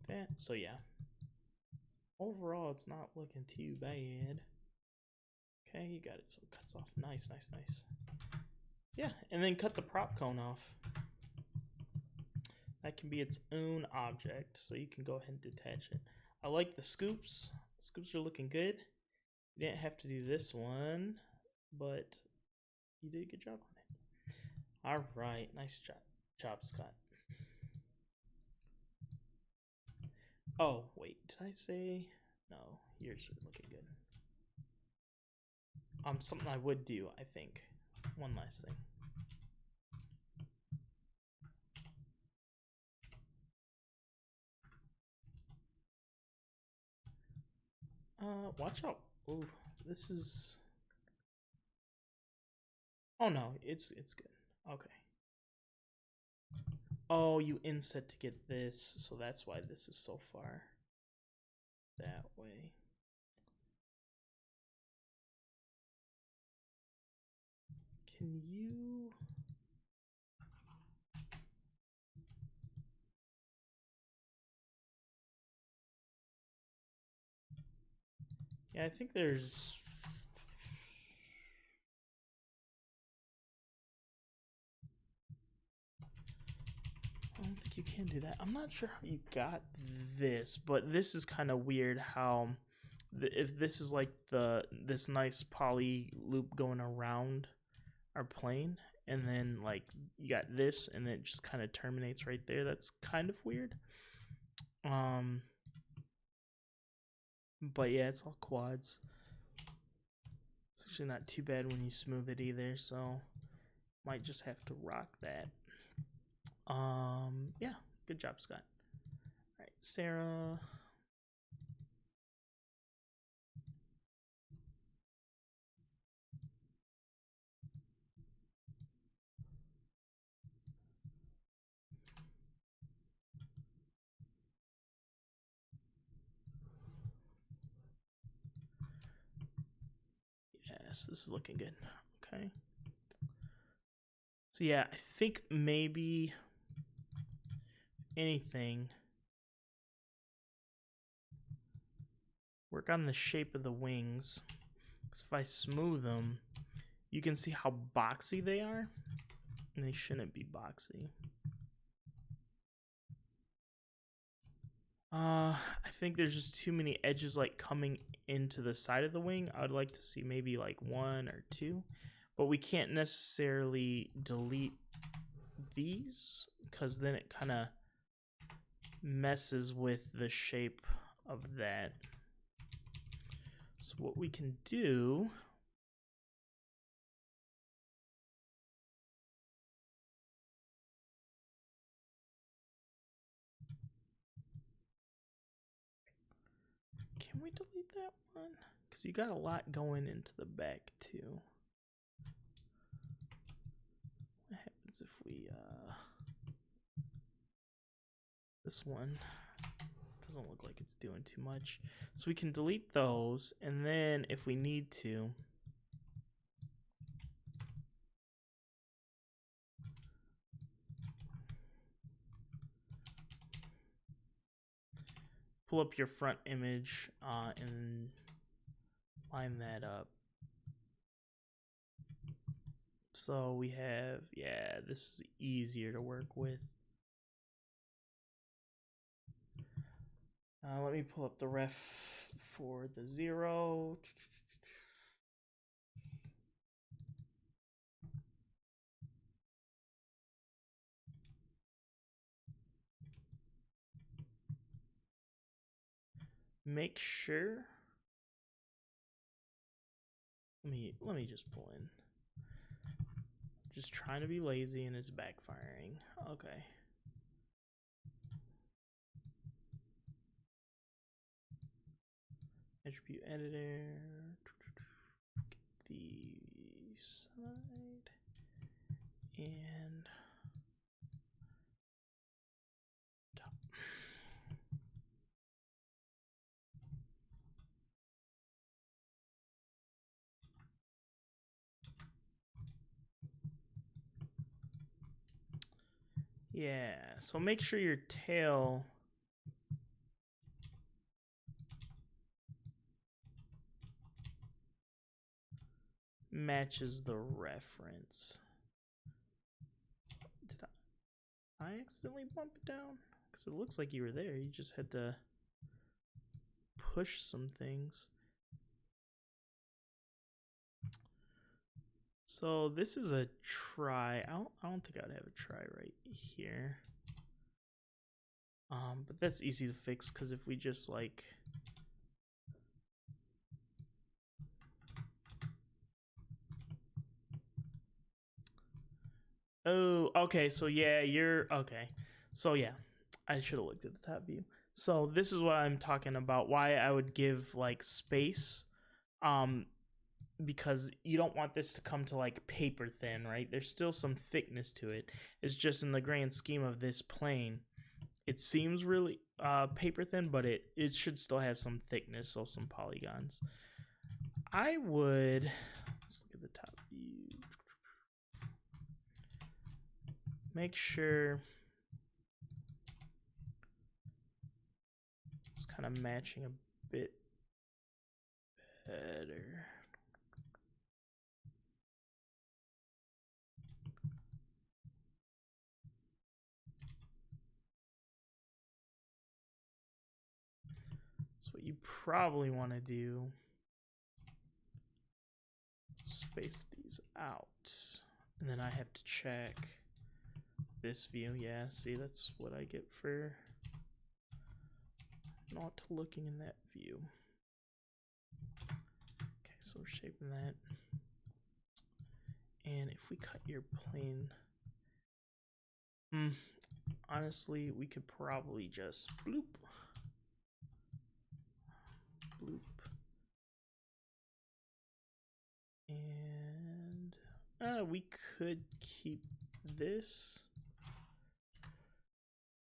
that. So yeah, overall it's not looking too bad. Okay, you got it. So it cuts off. Nice, nice, nice. Yeah, and then cut the prop cone off. That can be its own object, so you can go ahead and detach it. I like the scoops. The scoops are looking good. You didn't have to do this one, but you did a good job on it. All right, nice job, Scott. Oh, wait, did I say? No, yours are looking good. Something I would do, I think. One last thing. Watch out. Ooh, this is... Oh no, it's good. Okay. Oh, you inset to get this, so that's why this is so far that way. Can you... Yeah, I think there's... I don't think you can do that. I'm not sure how you got this, but this is kind of weird how... If this is like this nice poly loop going around our plane, and then like you got this, and it just kind of terminates right there. That's kind of weird. But yeah, it's all quads. It's actually not too bad when you smooth it either, so might just have to rock that. Yeah, good job, Scott. All right, Sarah. Yes, this is looking good. Okay. So yeah, I think maybe anything. Work on the shape of the wings. Because if I smooth them, you can see how boxy they are. And they shouldn't be boxy. I think there's just too many edges like coming into the side of the wing. I would like to see maybe like 1 or 2. But we can't necessarily delete these because then it kind of messes with the shape of that. So what we can do, can we delete that one? Because you got a lot going into the back too. What happens if we, this one doesn't look like it's doing too much. So we can delete those, and then if we need to, pull up your front image and line that up. So we have, yeah, this is easier to work with. Let me pull up the ref for the 0. Make sure. Let me just pull in. Just trying to be lazy and it's backfiring. Okay. Attribute editor. Get the side and top. Yeah, so make sure your tail matches the reference. Did I accidentally bump it down? Because it looks like you were there. You just had to push some things. So this is a try. I don't think I would have a try right here. But that's easy to fix because if we just like oh, okay, so yeah, you're okay. So yeah, I should have looked at the top view. So this is what I'm talking about, why I would give like space. Because you don't want this to come to like paper thin, right? There's still some thickness to it. It's just in the grand scheme of this plane, it seems really paper thin, but it should still have some thickness, so some polygons. I would, let's look at the top view. Make sure it's kind of matching a bit better. So what you probably want to do, space these out, and then I have to check this view. Yeah, see, that's what I get for not looking in that view. Okay, so we're shaping that. And if we cut your plane, honestly, we could probably just bloop. Bloop. And we could keep this.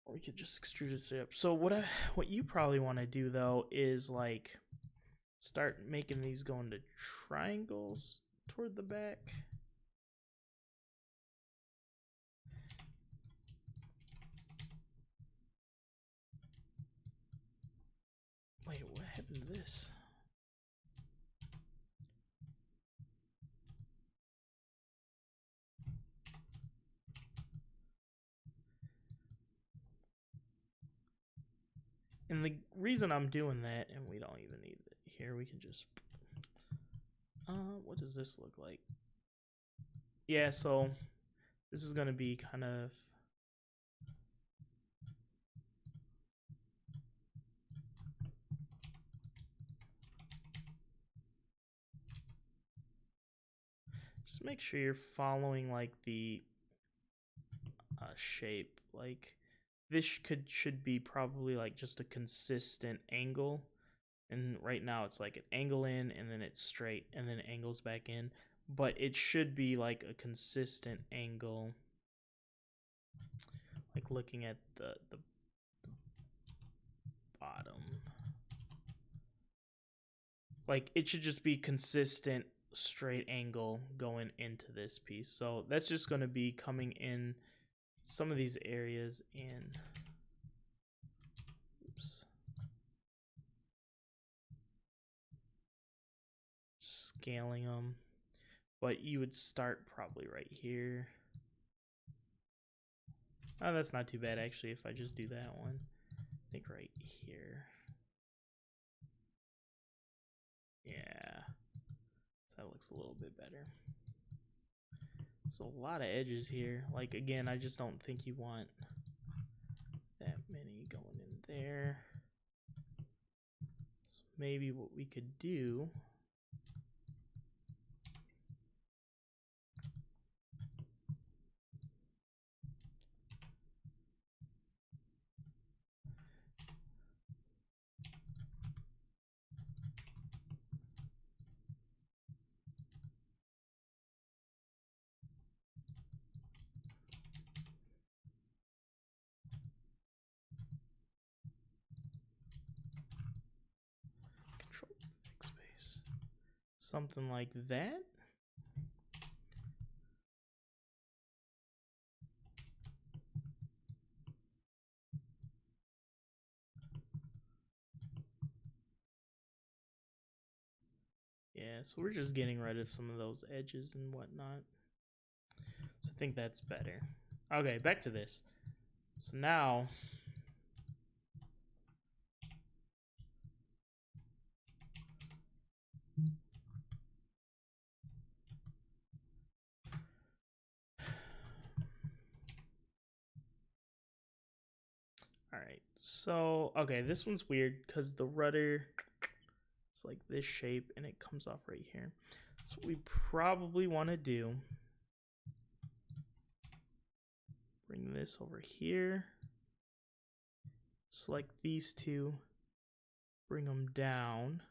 Or we could just extrude it up. So what you probably want to do though is like start making these go into triangles toward the back. Wait, what happened to this? And the reason I'm doing that, and we don't even need it here, we can just, what does this look like? Yeah, so this is gonna be kind of, just make sure you're following like the shape. Like this should be probably like just a consistent angle, and right now it's like an angle in and then it's straight and then it angles back in, but it should be like a consistent angle, like looking at the bottom, like it should just be consistent straight angle going into this piece. So that's just going to be coming in some of these areas and scaling them, but you would start probably right here. Oh, that's not too bad actually if I just do that one. I think right here. Yeah, so that looks a little bit better. There's a lot of edges here. Like again, I just don't think you want that many going in there. So maybe what we could do, control backspace, something like that. Yeah, so we're just getting rid of some of those edges and whatnot. So I think that's better. Okay, back to this. So now, all right, so, okay, this one's weird because the rudder is like this shape and it comes off right here. So what we probably want to do, bring this over here, select these two, bring them down.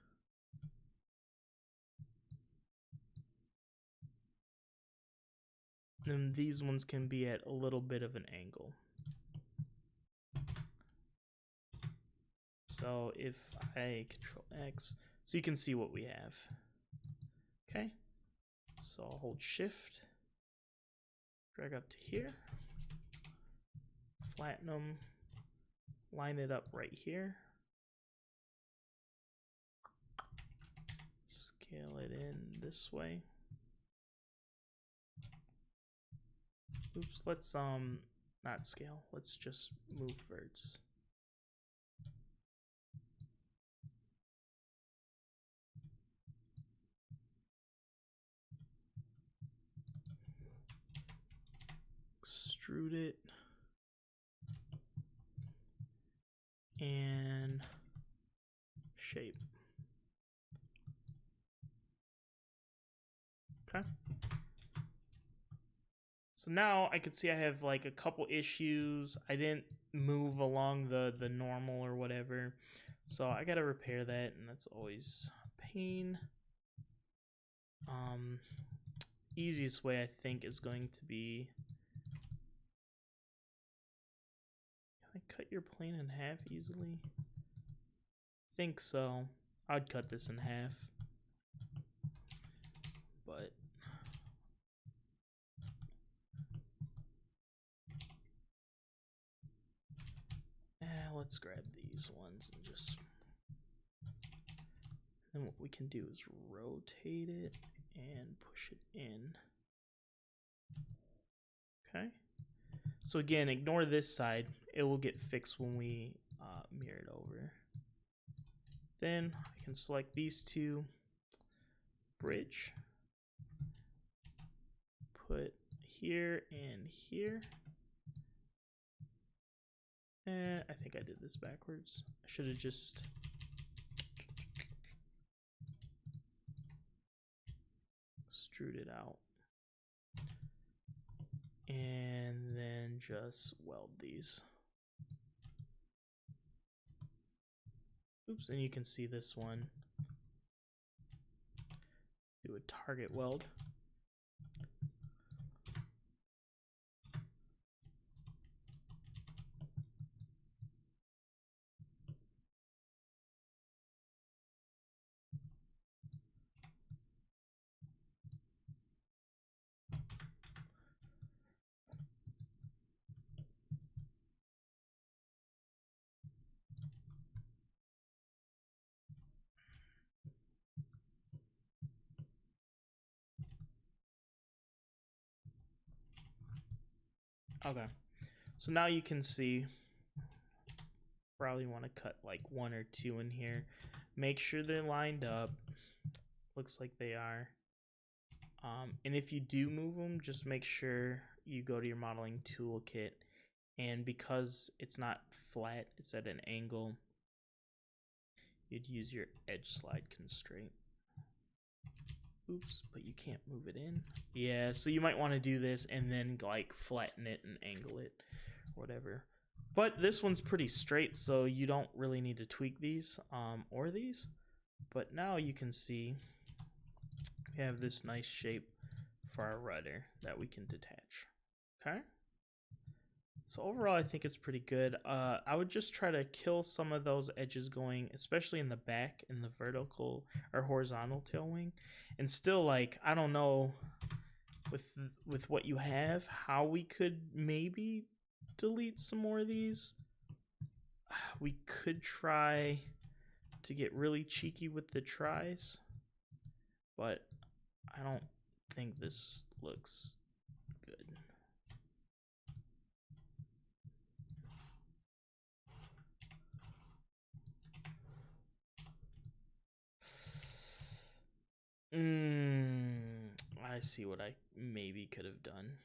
And these ones can be at a little bit of an angle. So if I control X, so you can see what we have. Okay, so I'll hold shift, drag up to here, flatten them, line it up right here, scale it in this way. Oops, let's not scale, let's just move verts. Extrude it and shape. Okay. So now I can see I have like a couple issues. I didn't move along the normal or whatever. So I gotta repair that, and that's always a pain. Easiest way I think is going to be, can I cut your plane in half easily? I think so. I'd cut this in half. But let's grab these ones and just, then what we can do is rotate it and push it in. Okay. So again, ignore this side. It will get fixed when we mirror it over. Then I can select these two, bridge, put here and here. I think I did this backwards. I should have just strewed it out. And then just weld these. Oops, and you can see this one. Do a target weld. Okay, so now you can see, probably want to cut like 1 or 2 in here. Make sure they're lined up. Looks like they are. And if you do move them, just make sure you go to your modeling toolkit, and because it's not flat, it's at an angle, you'd use your edge slide constraint. Oops, but you can't move it in. Yeah, so you might want to do this and then like flatten it and angle it, whatever. But this one's pretty straight, so you don't really need to tweak these or these. But now you can see we have this nice shape for our rudder that we can detach. Okay. So overall, I think it's pretty good. I would just try to kill some of those edges going, especially in the back, in the vertical or horizontal tail wing. And still, like, I don't know, with what you have, how we could maybe delete some more of these. We could try to get really cheeky with the tries, but I don't think this looks good. I see what I maybe could have done.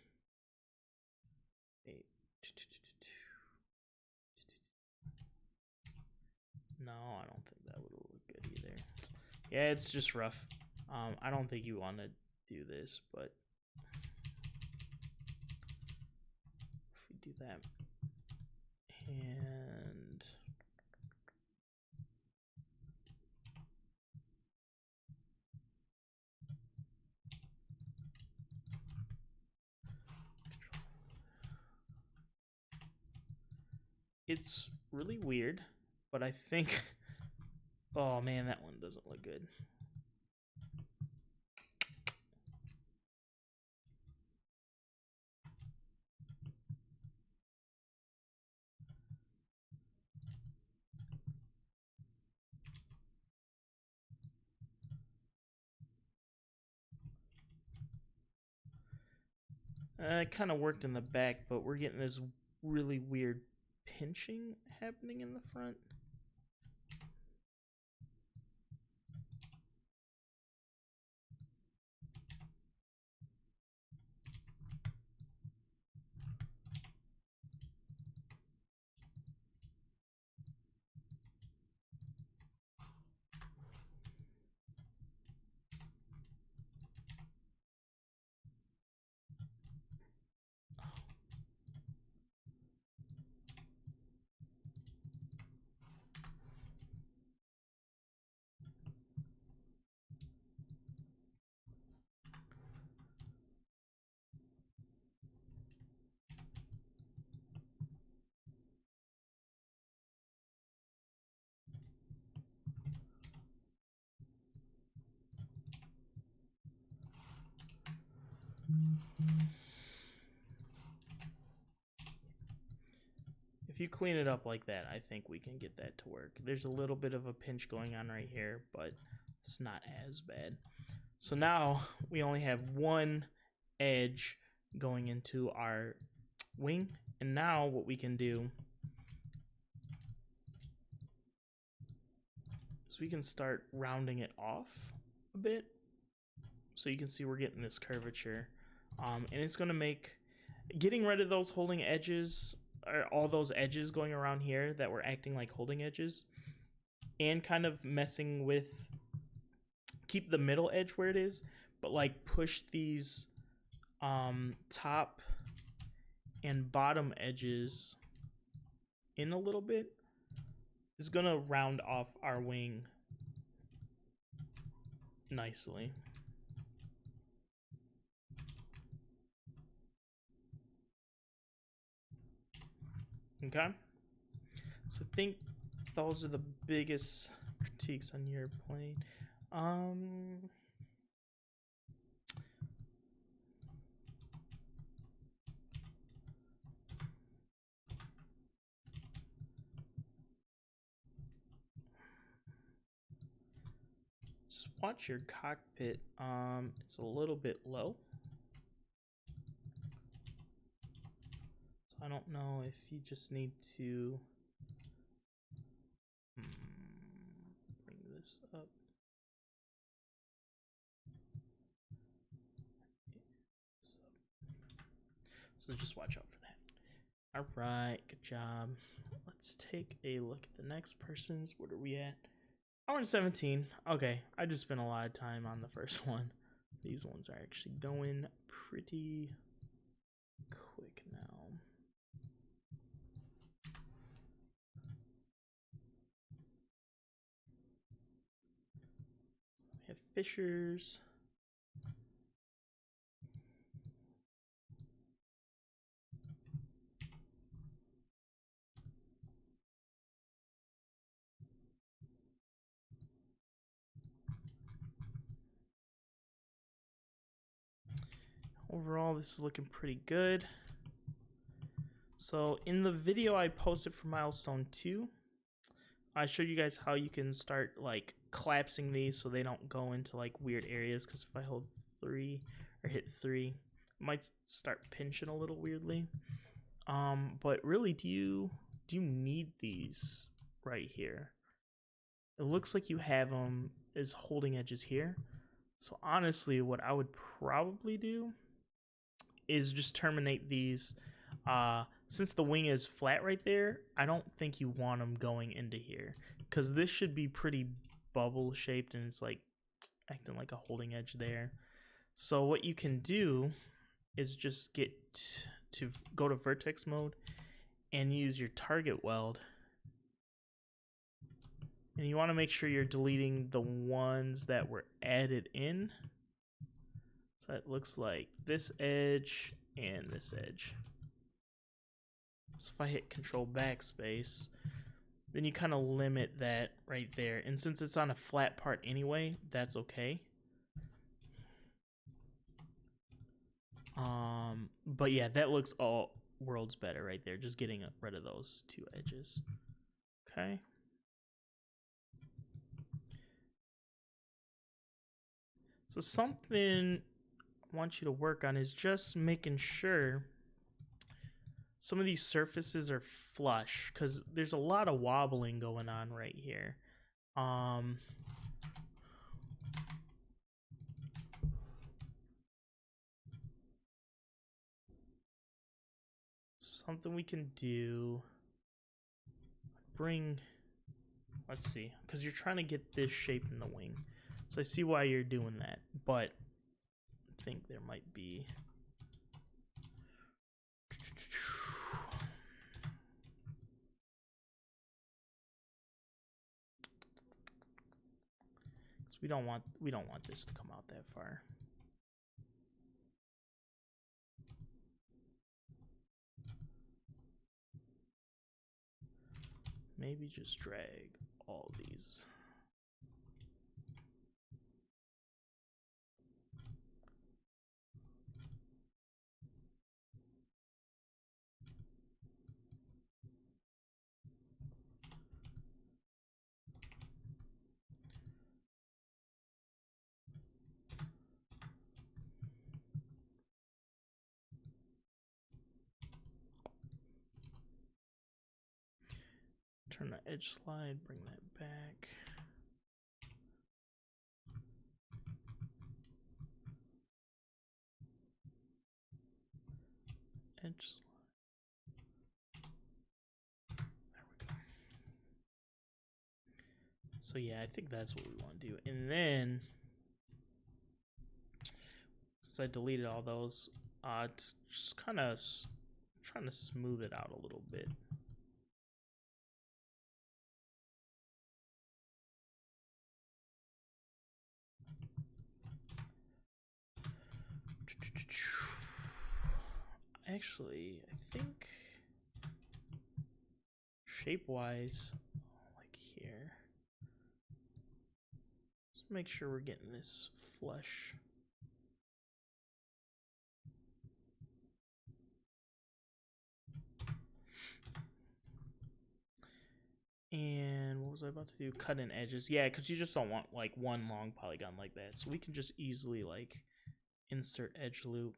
No, I don't think that would look good either. Yeah, it's just rough. I don't think you want to do this, but if we do that, and it's really weird, but I think, oh man, that one doesn't look good. It kind of worked in the back, but we're getting this really weird pinching happening in the front. If you clean it up like that, I think we can get that to work. There's a little bit of a pinch going on right here, but it's not as bad. So now we only have one edge going into our wing. And now what we can do is we can start rounding it off a bit. So you can see we're getting this curvature. And it's going to make getting rid of those holding edges, or all those edges going around here that were acting like holding edges, and kind of messing with, keep the middle edge where it is, but like push these top and bottom edges in a little bit, is going to round off our wing nicely. Okay, so I think those are the biggest critiques on your plane. Just watch your cockpit. It's a little bit low. I don't know if you just need to bring this up. So just watch out for that. All right, good job. Let's take a look at the next person's. What are we at? Hour and 17. Okay, I just spent a lot of time on the first one. These ones are actually going pretty quick now. We have fissures. Overall, this is looking pretty good. So in the video I posted for Milestone 2, I showed you guys how you can start like collapsing these so they don't go into like weird areas, because if I hold 3 or hit 3, it might start pinching a little weirdly. But really, do you need these right here? It looks like you have them as holding edges here. So honestly, what I would probably do is just terminate these. Since the wing is flat right there, I don't think you want them going into here, because this should be pretty bubble shaped and it's like acting like a holding edge there. So what you can do is just get to go to vertex mode and use your target weld. And you want to make sure you're deleting the ones that were added in. So it looks like this edge and this edge. So if I hit Control Backspace, then you kind of limit that right there. And since it's on a flat part anyway, that's okay. But yeah, that looks all worlds better right there. Just getting rid of those 2 edges. Okay. So something I want you to work on is just making sure some of these surfaces are flush, because there's a lot of wobbling going on right here. Something we can do, let's see, because you're trying to get this shape in the wing. So I see why you're doing that, but I think there might be... We don't want this to come out that far. Maybe just drag all these. Turn the edge slide, bring that back. Edge slide. There we go. So yeah, I think that's what we want to do. And then, since I deleted all those, it's just kind of trying to smooth it out a little bit. Actually, I think shape-wise, like here, just make sure we're getting this flush. And what was I about to do? Cut in edges. Yeah, because you just don't want like one long polygon like that. So we can just easily like insert edge loop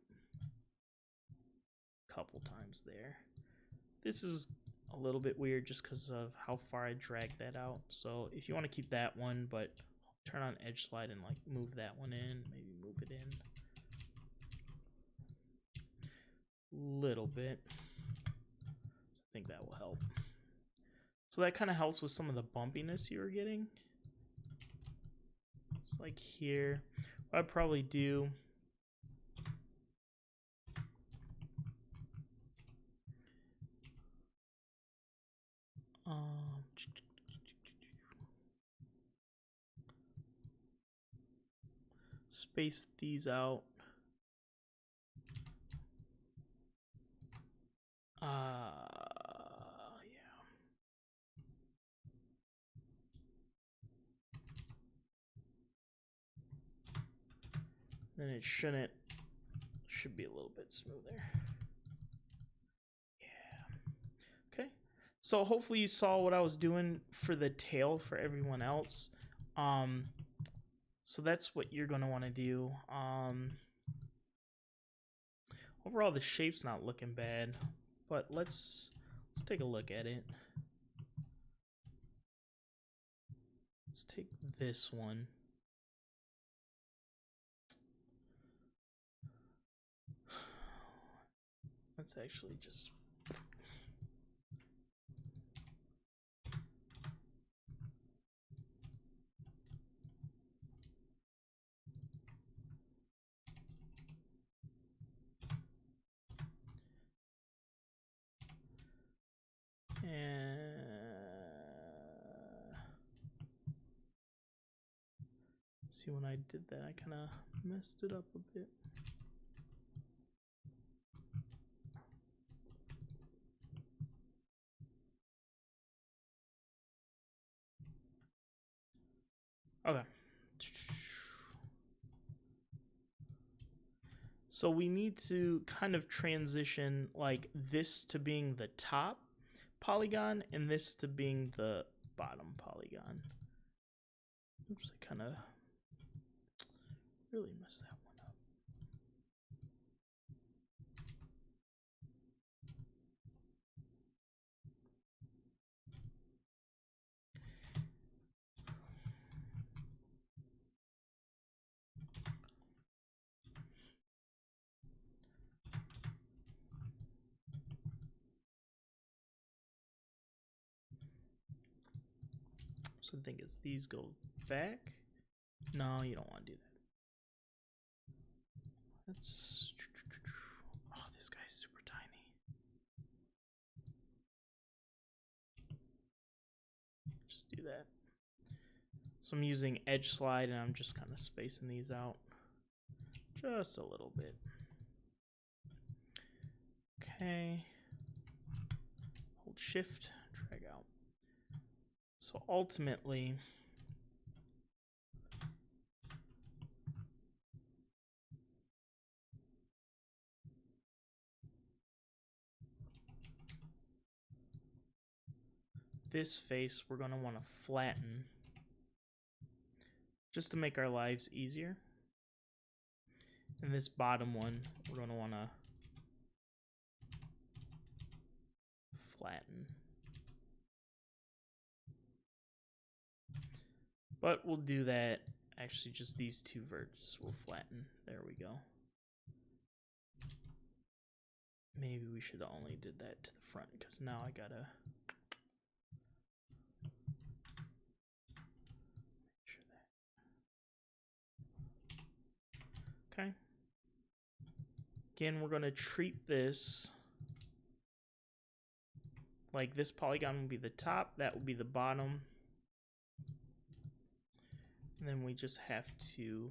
a couple times there. This is a little bit weird just because of how far I dragged that out. So if you want to keep that one, but turn on edge slide and like move that one in, maybe move it in a little bit. I think that will help. So that kind of helps with some of the bumpiness you were getting. It's like here. What I'd probably do, space these out. Yeah. Then it should be a little bit smoother. Yeah. Okay. So hopefully you saw what I was doing for the tail for everyone else. So that's what you're gonna want to do. Overall, the shape's not looking bad, but let's take a look at it. Let's take this one. Let's actually just see, when I did that, I kind of messed it up a bit. Okay. So we need to kind of transition like this to being the top polygon and this to being the bottom polygon. Oops, I kind of really messed that one up. So the thing is, these go back. No, you don't want to do that. That's... Oh, this guy's super tiny. Just do that. So I'm using edge slide and I'm just kind of spacing these out just a little bit. Okay. Hold shift, drag out. So ultimately, this face we're going to want to flatten just to make our lives easier. And this bottom one we're going to want to flatten. But we'll do that. Actually, just these two verts will flatten. There we go. Maybe we should only did that to the front, because now I gotta make sure that. Okay. Again, we're gonna treat this like this polygon will be the top, that will be the bottom. And then we just have to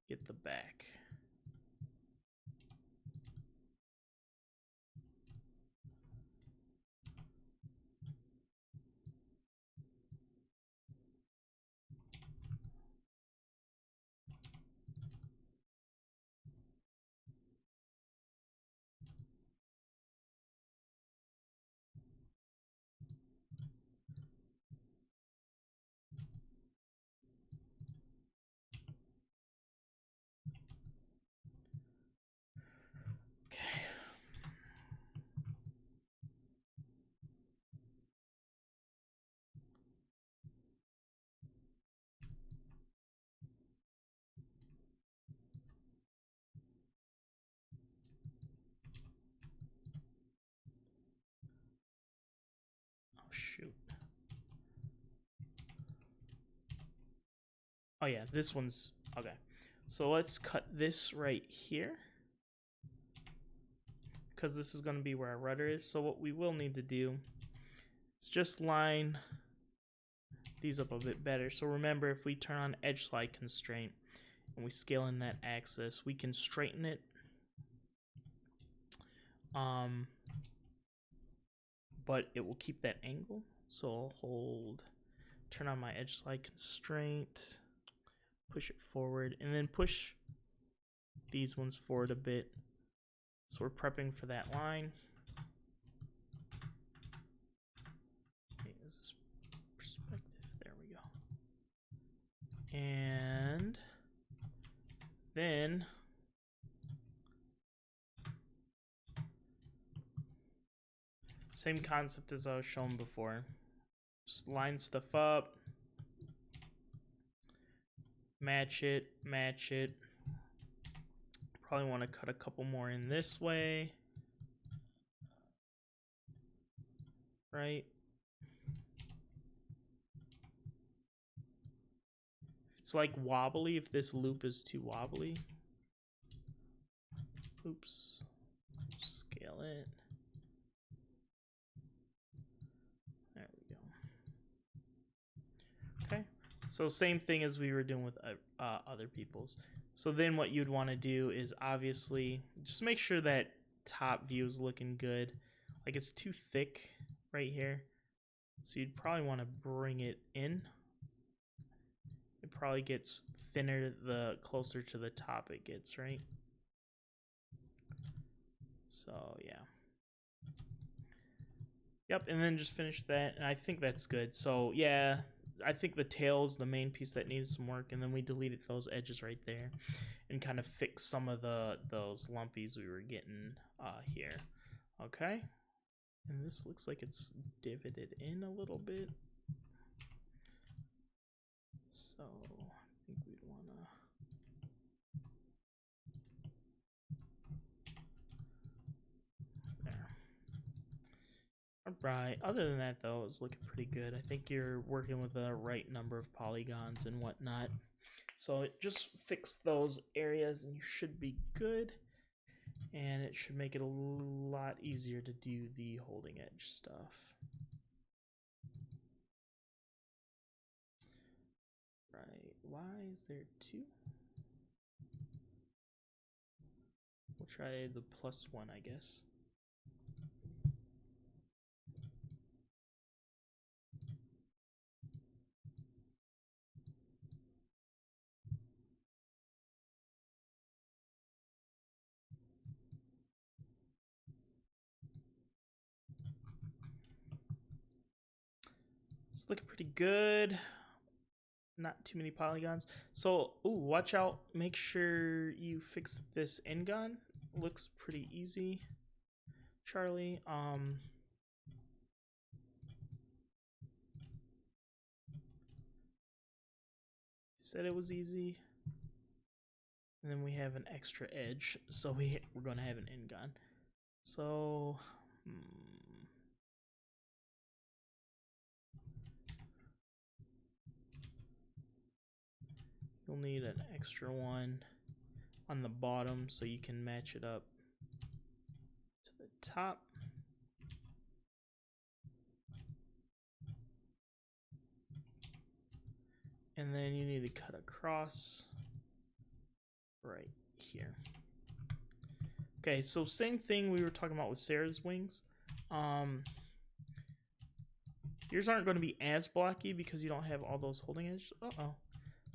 get the back. Oh, shoot. Oh yeah, this one's okay. So let's cut this right here, because this is going to be where our rudder is. So what we will need to do is just line these up a bit better. So remember, if we turn on edge slide constraint and we scale in that axis, we can straighten it. But it will keep that angle. So I'll hold, turn on my edge slide constraint, push it forward, and then push these ones forward a bit. So we're prepping for that line. Okay, is this perspective? There we go. And then same concept as I was showing before. Just line stuff up, match it, match it. Probably want to cut a couple more in this way. Right? It's like wobbly if this loop is too wobbly. Oops. Scale it. There we go. Okay. So same thing as we were doing with other people's. So then what you'd want to do is obviously just make sure that top view is looking good. Like it's too thick right here. So you'd probably want to bring it in. It probably gets thinner the closer to the top it gets, right? So yeah. Yep, and then just finish that, and I think that's good. So yeah, I think the tail's the main piece that needed some work, and then we deleted those edges right there and kind of fixed some of those lumpies we were getting here. Okay, and this looks like it's divoted in a little bit. So I think we'd want to there. All right, other than that though, it's looking pretty good. I think you're working with the right number of polygons and whatnot. So just fix those areas and you should be good. And it should make it a lot easier to do the holding edge stuff. Right, why is there two? We'll try the +1, I guess. It's looking pretty good. Not too many polygons. So, ooh, watch out. Make sure you fix this N-gon. Looks pretty easy, Charlie. said it was easy. And then we have an extra edge, so we're going to have an end gun. So, you'll need an extra one on the bottom so you can match it up to the top. And then you need to cut across right here. Okay, so same thing we were talking about with Sarah's wings. Yours aren't going to be as blocky because you don't have all those holding edges. Uh-oh.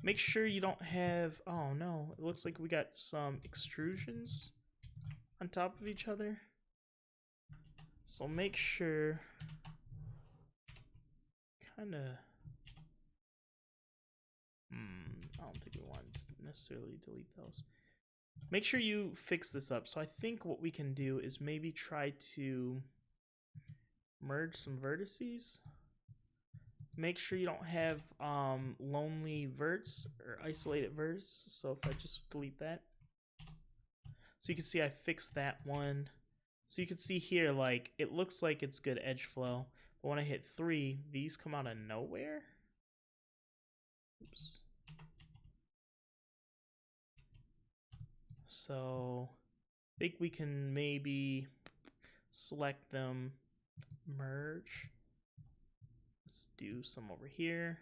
Make sure you don't have, oh no, it looks like we got some extrusions on top of each other. So make sure, kind of, I don't think we want to necessarily delete those. Make sure you fix this up. So I think what we can do is maybe try to merge some vertices. Make sure you don't have lonely verts or isolated verts. So if I just delete that. So you can see I fixed that one. So you can see here, like, it looks like it's good edge flow. But when I hit 3, these come out of nowhere. Oops. So I think we can maybe select them, merge. Let's do some over here.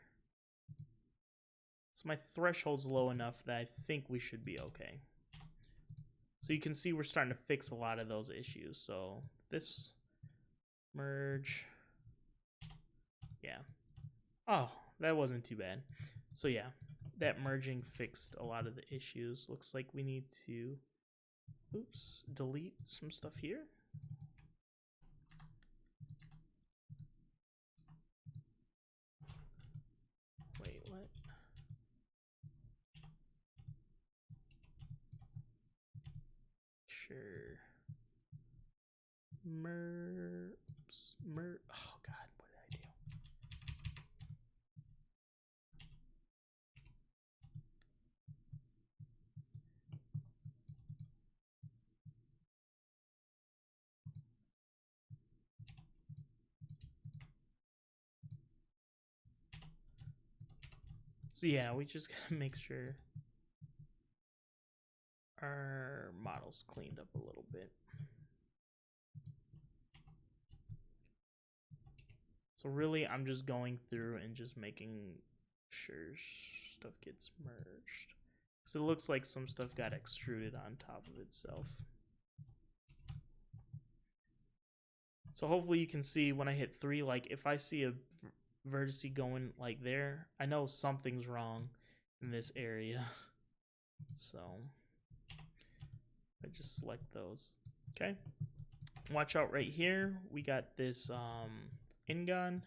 So my threshold's low enough that I think we should be okay. So you can see we're starting to fix a lot of those issues. So this merge. Yeah. Oh, that wasn't too bad. So yeah, that merging fixed a lot of the issues. Looks like we need to, oops, delete some stuff here. Wait, what? Sure. Oh God, what did I do? So yeah, we just gotta make sure our model's cleaned up a little bit. So really, I'm just going through and just making sure stuff gets merged. So it looks like some stuff got extruded on top of itself. So hopefully you can see when I hit 3, like if I see a vertex going like there, I know something's wrong in this area. So I just select those. Okay. Watch out right here. We got this end gun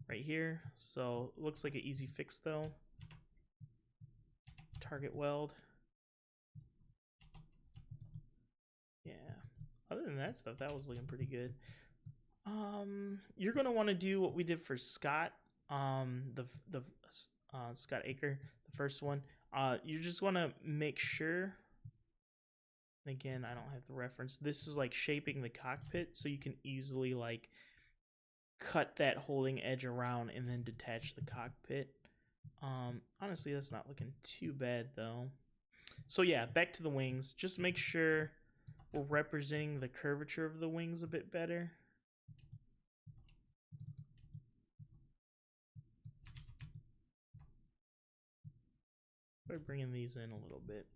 right here. So it looks like an easy fix though. Target weld. Yeah. Other than that stuff, that was looking pretty good. You're gonna want to do what we did for Scott. Scott Aker, the first one. You just want to make sure. Again, I don't have the reference. This is like shaping the cockpit, so you can easily like cut that holding edge around and then detach the cockpit. Honestly, that's not looking too bad though. So yeah, back to the wings. Just make sure we're representing the curvature of the wings a bit better. By bringing these in a little bit.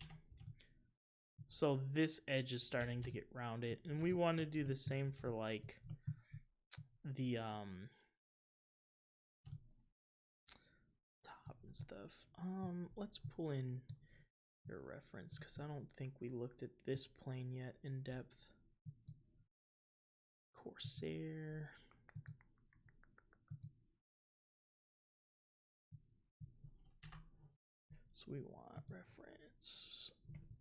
So this edge is starting to get rounded, and we want to do the same for like the top and stuff. Let's pull in your reference because I don't think we looked at this plane yet in depth. Corsair. So we want reference.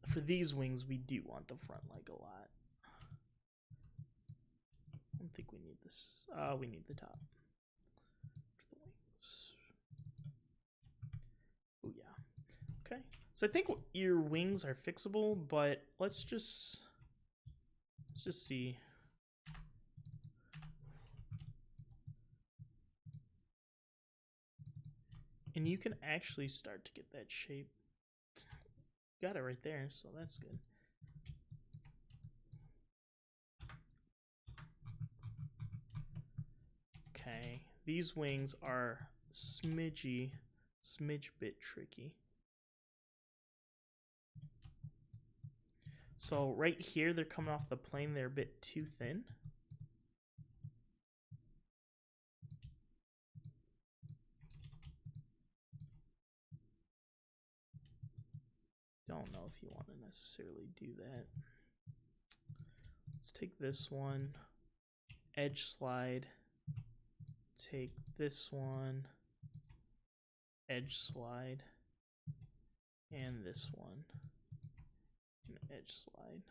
For these wings, we do want the front leg a lot. I don't think we need this. We need the top. For the wings. Oh yeah. Okay. So I think your wings are fixable, but let's just see. And you can actually start to get that shape. Got it right there, so that's good. Okay, these wings are smidge bit tricky. So right here, they're coming off the plane. They're a bit too thin. Don't know if you want to necessarily do that. Let's take this one, edge slide. Take this one, edge slide, and this one, and edge slide.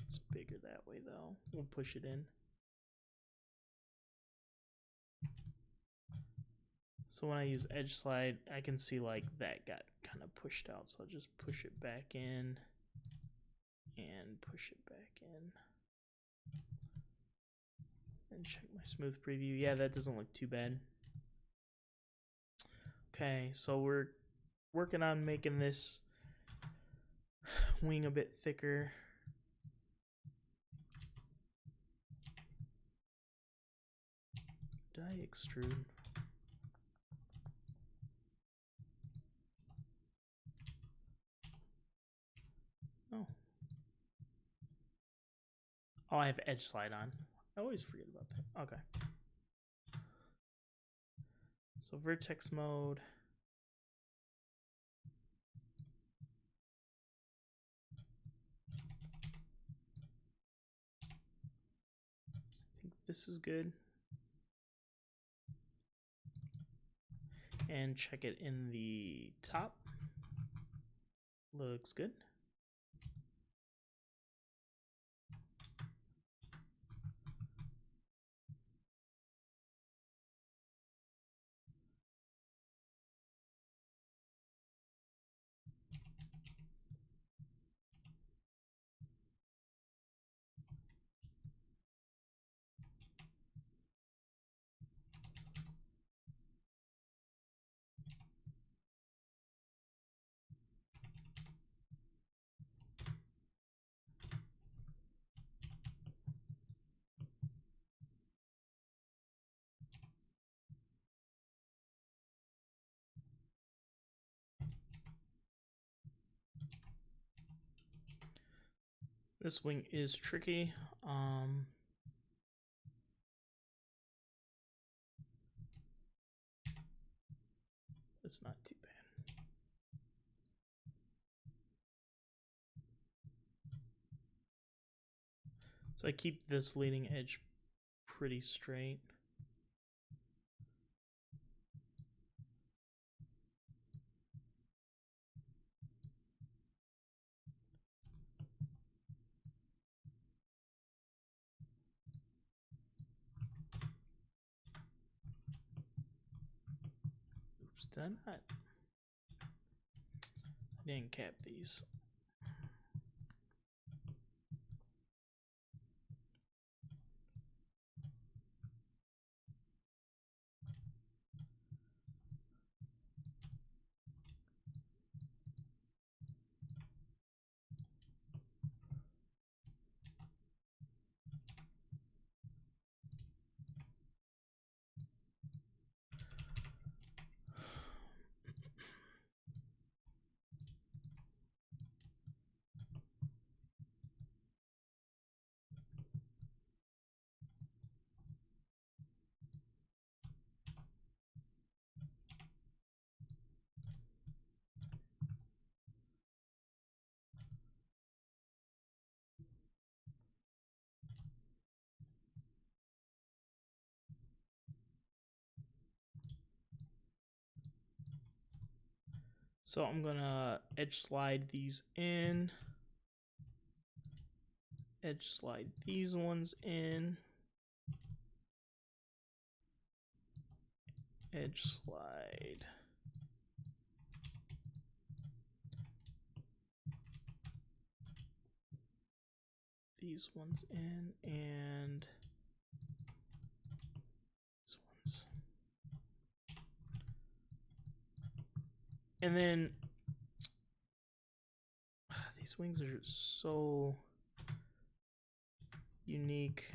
It's bigger that way though. We'll push it in. So when I use edge slide, I can see like that got kind of pushed out. So I'll just push it back in and push it back in. And check my smooth preview. Yeah, that doesn't look too bad. Okay, so we're working on making this wing a bit thicker. Did I extrude? Oh. Oh, I have edge slide on. I always forget about that. Okay. So vertex mode. I think this is good. And check it in the top. Looks good. This wing is tricky. It's not too bad. So I keep this leading edge pretty straight. Oops, did I not? I didn't cap these. So I'm gonna edge slide these in. Edge slide these ones in. edge slide. These ones in and these ones. And then these wings are so unique.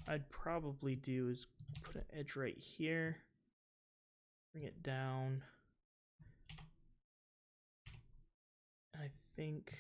I'd probably do is put an edge right here, bring it down. I think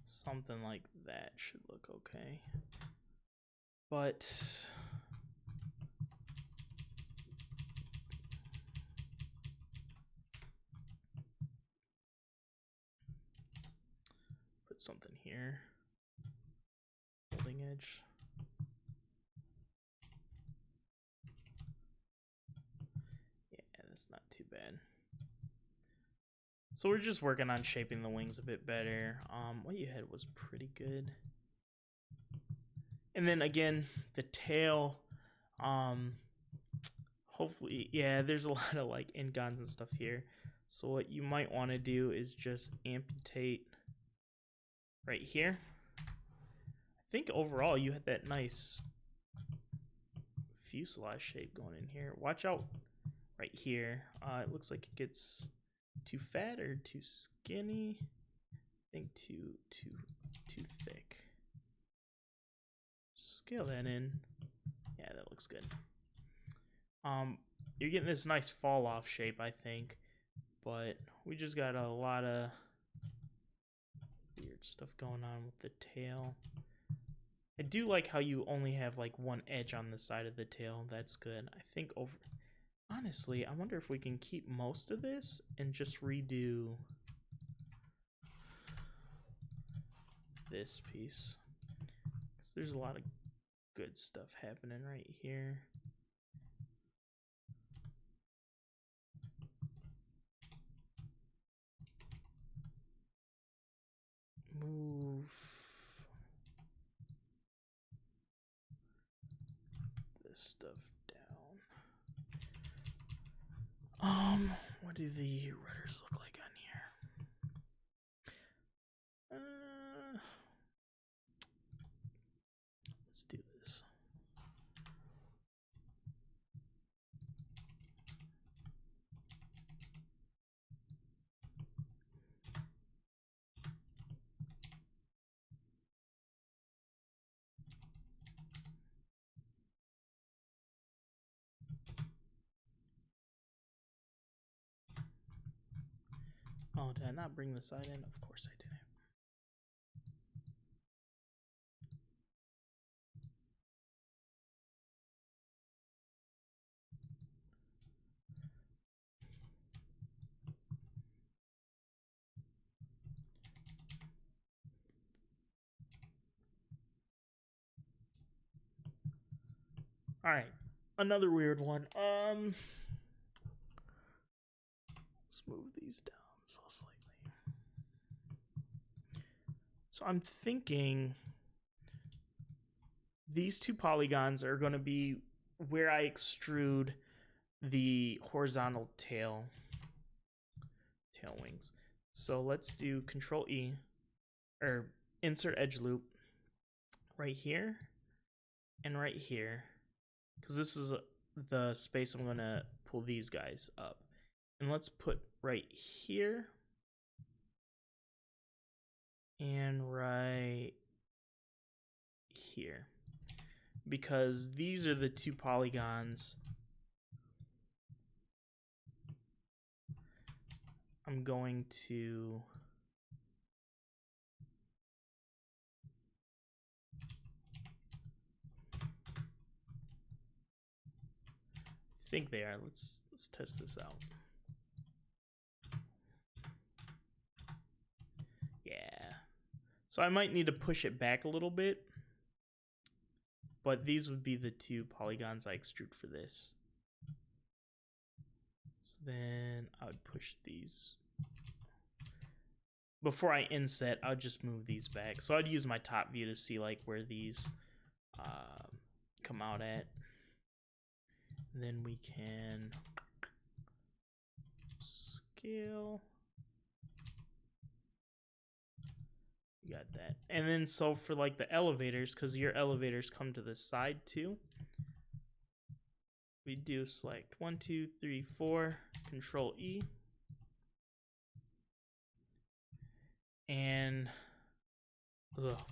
something like that should look okay. But put something here. Holding edge. Yeah, that's not too bad. So we're just working on shaping the wings a bit better. What you had was pretty good. And then again, the tail, hopefully, yeah, there's a lot of like ingons and stuff here. So what you might want to do is just amputate right here. I think overall you had that nice fuselage shape going in here. Watch out right here. It looks like it gets too fat or too skinny. I think too thick. Scale that in. Yeah, that looks good. You're getting this nice fall off shape, I think, but we just got a lot of weird stuff going on with the tail. I do like how you only have like one edge on the side of the tail. That's good. I think honestly, I wonder if we can keep most of this and just redo this piece. 'Cause there's a lot of good stuff happening right here. Move this stuff down. What do the rudders look like on here? Let's do this. Oh, did I not bring the side in? Of course I didn't. All right, another weird one. Let's move these down so slightly. So I'm thinking these two polygons are going to be where I extrude the horizontal tail wings. So let's do Control E, or insert edge loop right here and right here, because this is the space I'm going to pull these guys up. And let's put right here and right here, because these are the two polygons I'm going to think they are. Let's test this out. So I might need to push it back a little bit, but these would be the 2 polygons I extrude for this. So then I would push these. Before I inset, I would just move these back. So I'd use my top view to see like where these come out at. And then we can scale. You got that. And then so for like the elevators, because your elevators come to the side too, we do select 1, 2, 3, 4, Control E. And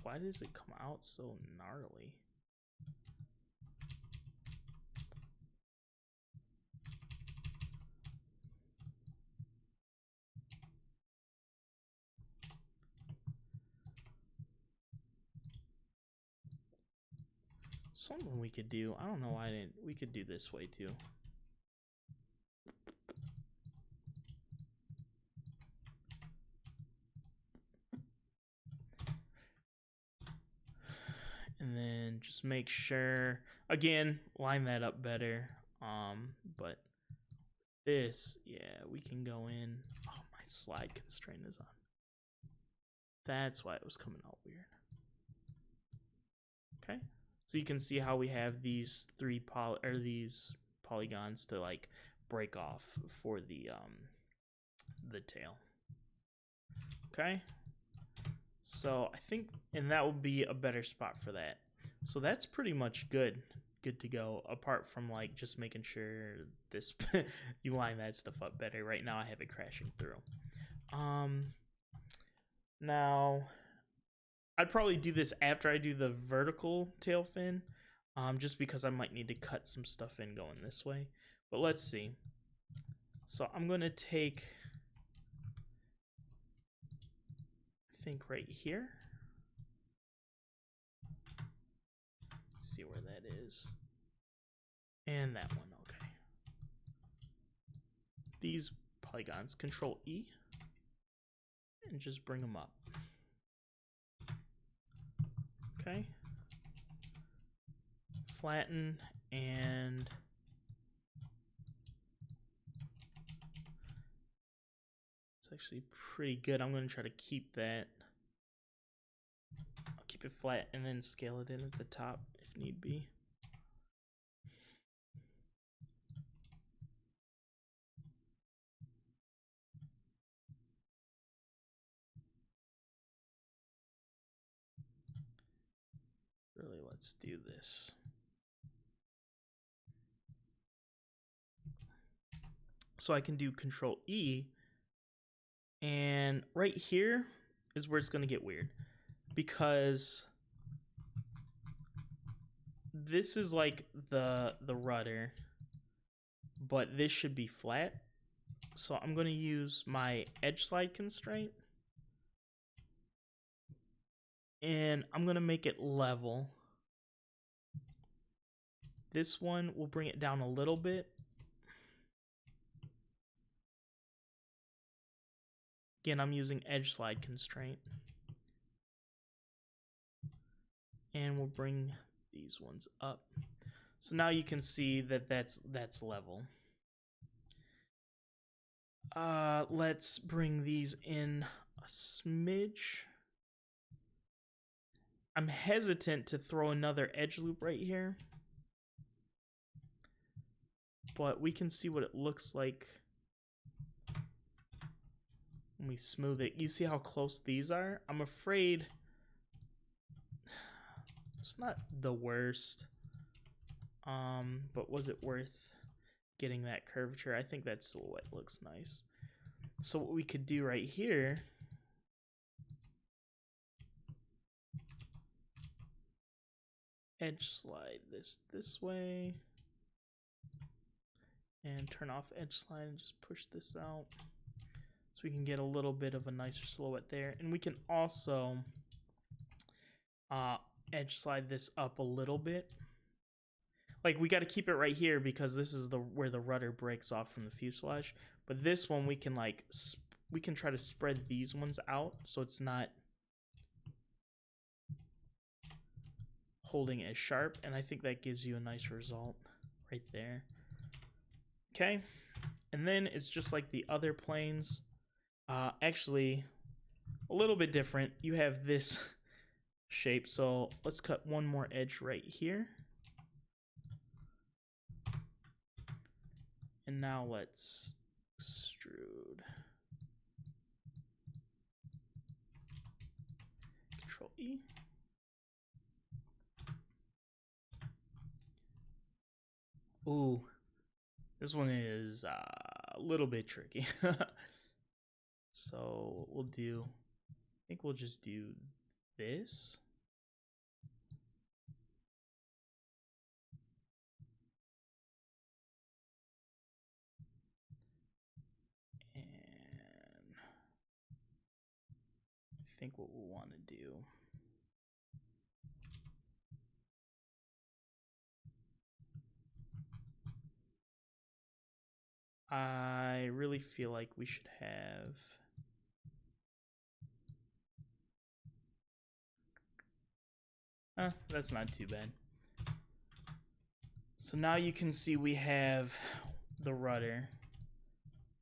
why does it come out so gnarly? Something we could do. I don't know why I didn't. We could do this way too. And then just make sure, again, line that up better. But this, yeah, we can go in. Oh, my slide constraint is on. That's why it was coming out weird. Okay, so you can see how we have these these polygons to like break off for the tail. Okay. So I think, and that will be a better spot for that. So that's pretty much good to go, apart from like just making sure this you line that stuff up better. Right now I have it crashing through. Now I'd probably do this after I do the vertical tail fin, just because I might need to cut some stuff in going this way. But let's see. So I'm gonna take, I think right here. See where that is. And that one, okay. These polygons, Control E, and just bring them up. Okay. Flatten, and it's actually pretty good. I'm going to try to keep that. I'll keep it flat and then scale it in at the top if need be. Really, let's do this. So I can do Control E, and right here is where it's going to get weird, because this is like the rudder, but this should be flat. So I'm going to use my edge slide constraint, and I'm going to make it level. This one will bring it down a little bit. Again, I'm using edge slide constraint. And we'll bring these ones up. So now you can see that that's level. Let's bring these in a smidge. I'm hesitant to throw another edge loop right here, but we can see what it looks like when we smooth it. You see how close these are? I'm afraid it's not the worst, but was it worth getting that curvature? I think that silhouette looks nice. So what we could do right here, edge slide this way, and turn off edge slide and just push this out, so we can get a little bit of a nicer silhouette there. And we can also edge slide this up a little bit. Like, we got to keep it right here because this is where the rudder breaks off from the fuselage. But this one we can like we can try to spread these ones out so it's not holding as sharp, and I think that gives you a nice result right there. Okay, and then it's just like the other planes. Actually, a little bit different. You have this shape, so let's cut one more edge right here. And now let's extrude. Control E. Ooh, this one is a little bit tricky. So what we'll do, I think we'll just do this. And I think what we'll want to do, I really feel like we should have that's not too bad. So now you can see we have the rudder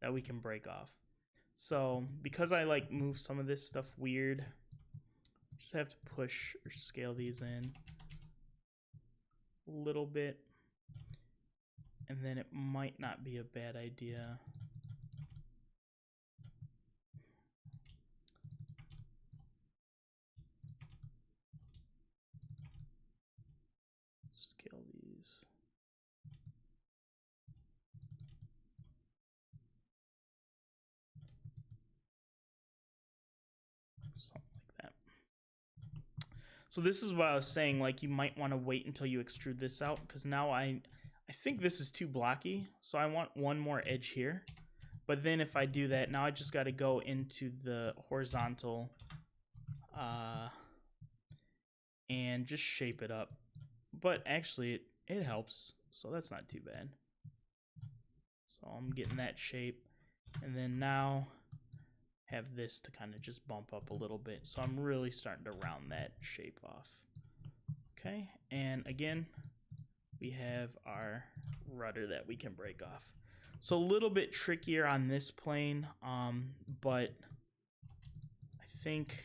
that we can break off. So because I like move some of this stuff weird, just have to push or scale these in a little bit. And then it might not be a bad idea scale these. Something like that. So this is what I was saying, like you might want to wait until you extrude this out, because now I think this is too blocky, so I want one more edge here. But then if I do that, now I just got to go into the horizontal and just shape it up. But actually it helps, so that's not too bad. So I'm getting that shape, and then now have this to kind of just bump up a little bit. So I'm really starting to round that shape off. Okay, and again, we have our rudder that we can break off. So a little bit trickier on this plane, but I think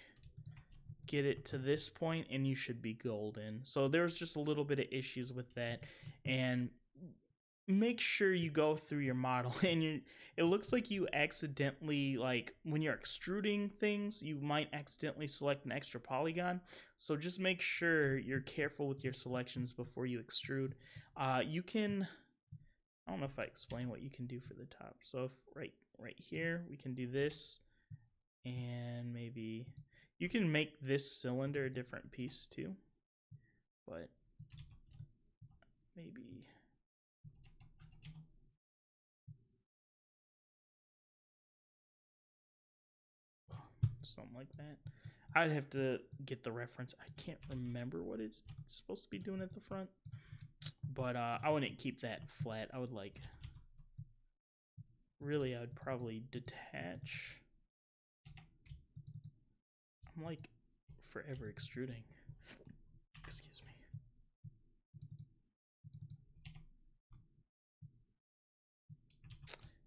get it to this point and you should be golden. So there's just a little bit of issues with that, and make sure you go through your model and it looks like you accidentally, like when you're extruding things, you might accidentally select an extra polygon. So just make sure you're careful with your selections before you extrude. You can, I don't know if I explain what you can do for the top. So if right here, we can do this, and maybe you can make this cylinder a different piece too, but maybe something like that. I'd have to get the reference. I can't remember what it's supposed to be doing at the front, but I wouldn't keep that flat. I would like, really, I would probably detach. I'm like forever extruding. Excuse me.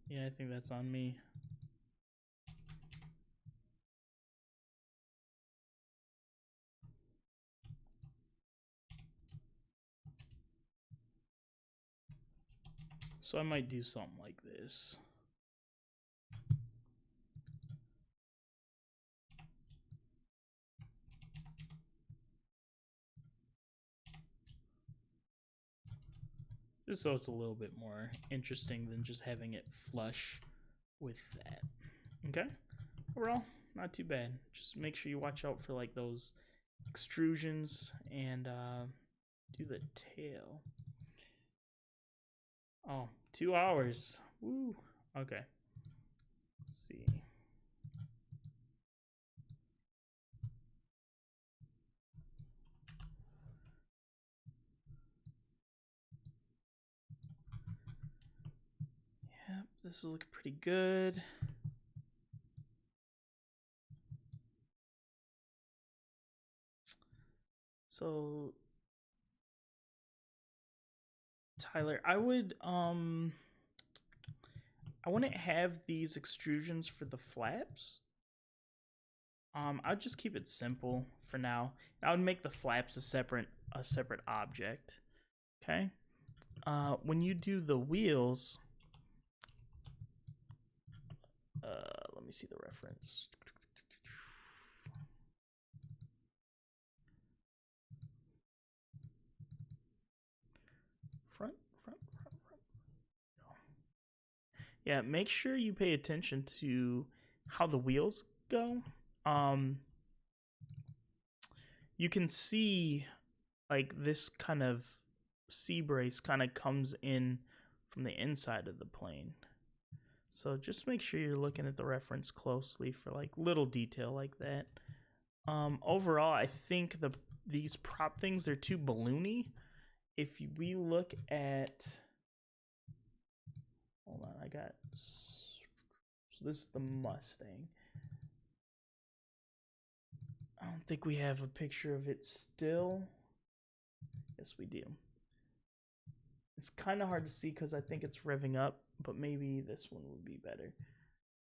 Yeah, I think that's on me. So I might do something like this. Just so it's a little bit more interesting than just having it flush with that. Okay? Overall, not too bad. Just make sure you watch out for like those extrusions and do the tail. Oh, 2 hours. Woo. Okay. Let's see. Yep, this will look pretty good. So Tyler, I wouldn't have these extrusions for the flaps. I'd just keep it simple for now. I would make the flaps a separate object. Okay. When you do the wheels, let me see the reference. Front. Yeah, make sure you pay attention to how the wheels go. You can see like this kind of C-brace kind of comes in from the inside of the plane. So just make sure you're looking at the reference closely for like little detail like that. Overall, I think these prop things are too balloony. If we look at, hold on, so this is the Mustang. I don't think we have a picture of it still. Yes, we do. It's kind of hard to see because I think it's revving up, but maybe this one would be better.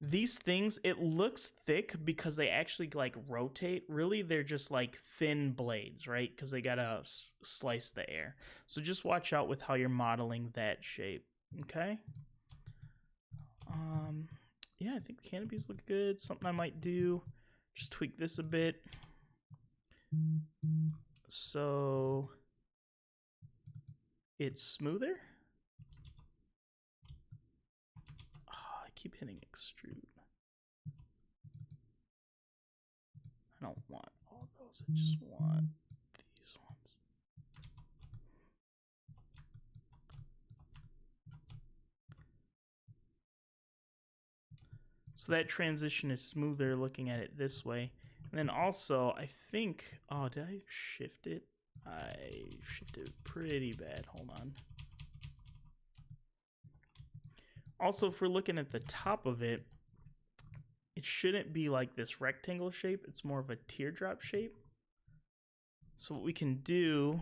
These things, it looks thick because they actually like rotate. Really, they're just like thin blades, right? Because they gotta slice the air. So just watch out with how you're modeling that shape, okay? Yeah, I think the canopies look good. Something I might do, just tweak this a bit. So it's smoother. Oh, I keep hitting extrude. I don't want all those. I just want these ones. So that transition is smoother looking at it this way. And then also, I think, oh, did I shift it? I shifted it pretty bad. Hold on. Also, if we're looking at the top of it, it shouldn't be like this rectangle shape. It's more of a teardrop shape. So what we can do,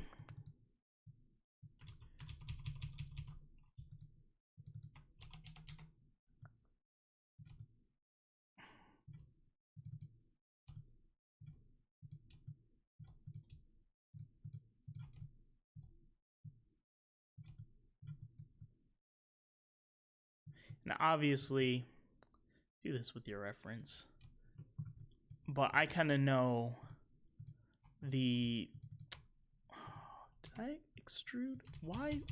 and obviously do this with your reference, but I kind of know the, did I extrude? Why?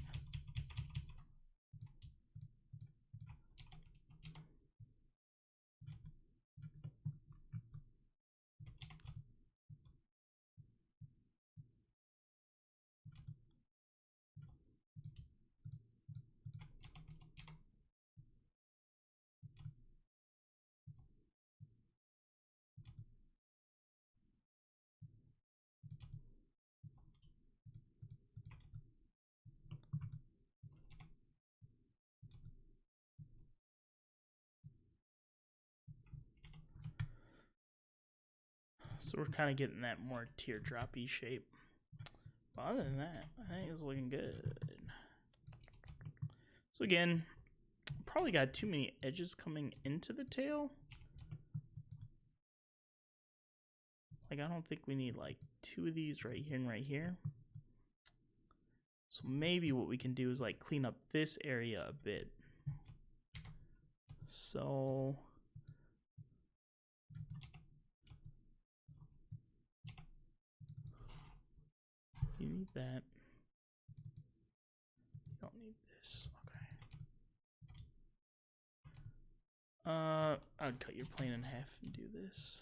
So we're kind of getting that more teardrop-y shape. But other than that, I think it's looking good. So again, probably got too many edges coming into the tail. Like, I don't think we need like two of these right here and right here. So maybe what we can do is like clean up this area a bit. So you need that. You don't need this. Okay. I'd cut your plane in half and do this.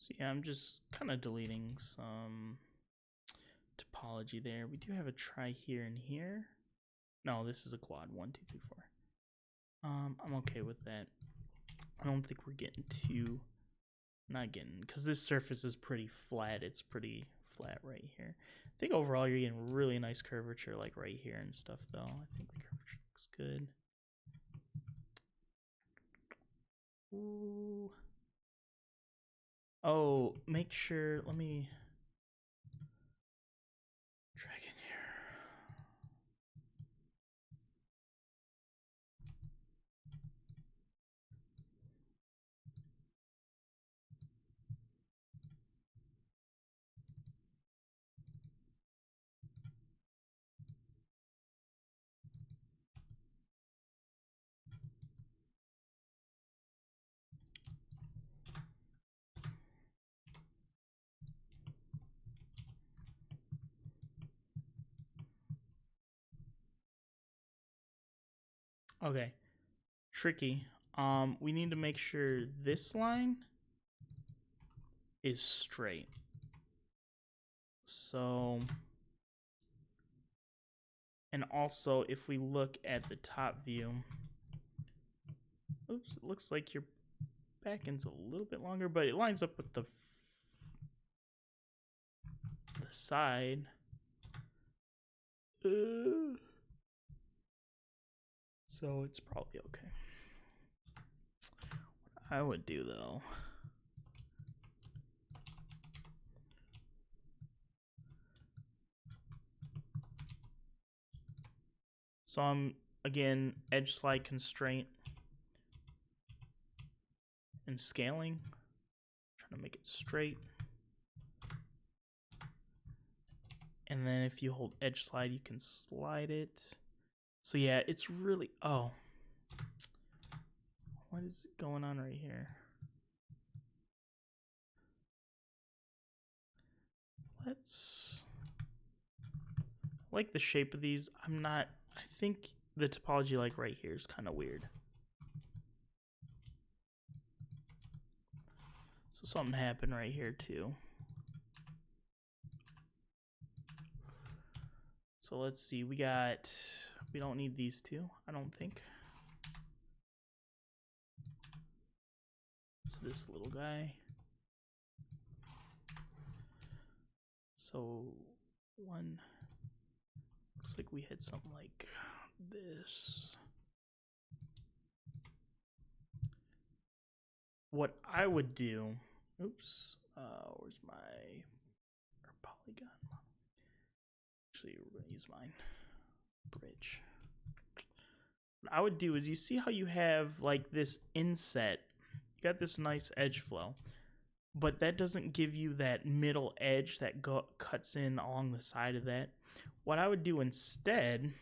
So yeah, I'm just kind of deleting some topology there. We do have a try here and here. No, this is a quad. 1, 2, 3, 4. I'm okay with that. I don't think we're getting too, not getting, because this surface is pretty flat. It's pretty flat right here. I think overall you're getting really nice curvature like right here and stuff though. I think the curvature looks good. Ooh. Oh, make sure, let me drag in here. Okay, tricky. We need to make sure this line is straight. So, and also if we look at the top view, oops, it looks like your back end's a little bit longer, but it lines up with the side. So it's probably okay. What I would do though, so I'm again edge slide constraint and scaling, trying to make it straight. And then if you hold edge slide, you can slide it. So yeah, it's really, oh, what is going on right here? Let's, I like the shape of these. I think the topology like right here is kind of weird. So something happened right here too. So let's see, we don't need these two, I don't think. It's this little guy. So one, looks like we had something like this. What I would do, oops, where's my polygon? Actually, we're gonna use mine. Bridge. What I would do is, you see how you have like this inset, you got this nice edge flow, but that doesn't give you that middle edge that cuts in along the side of that. What I would do instead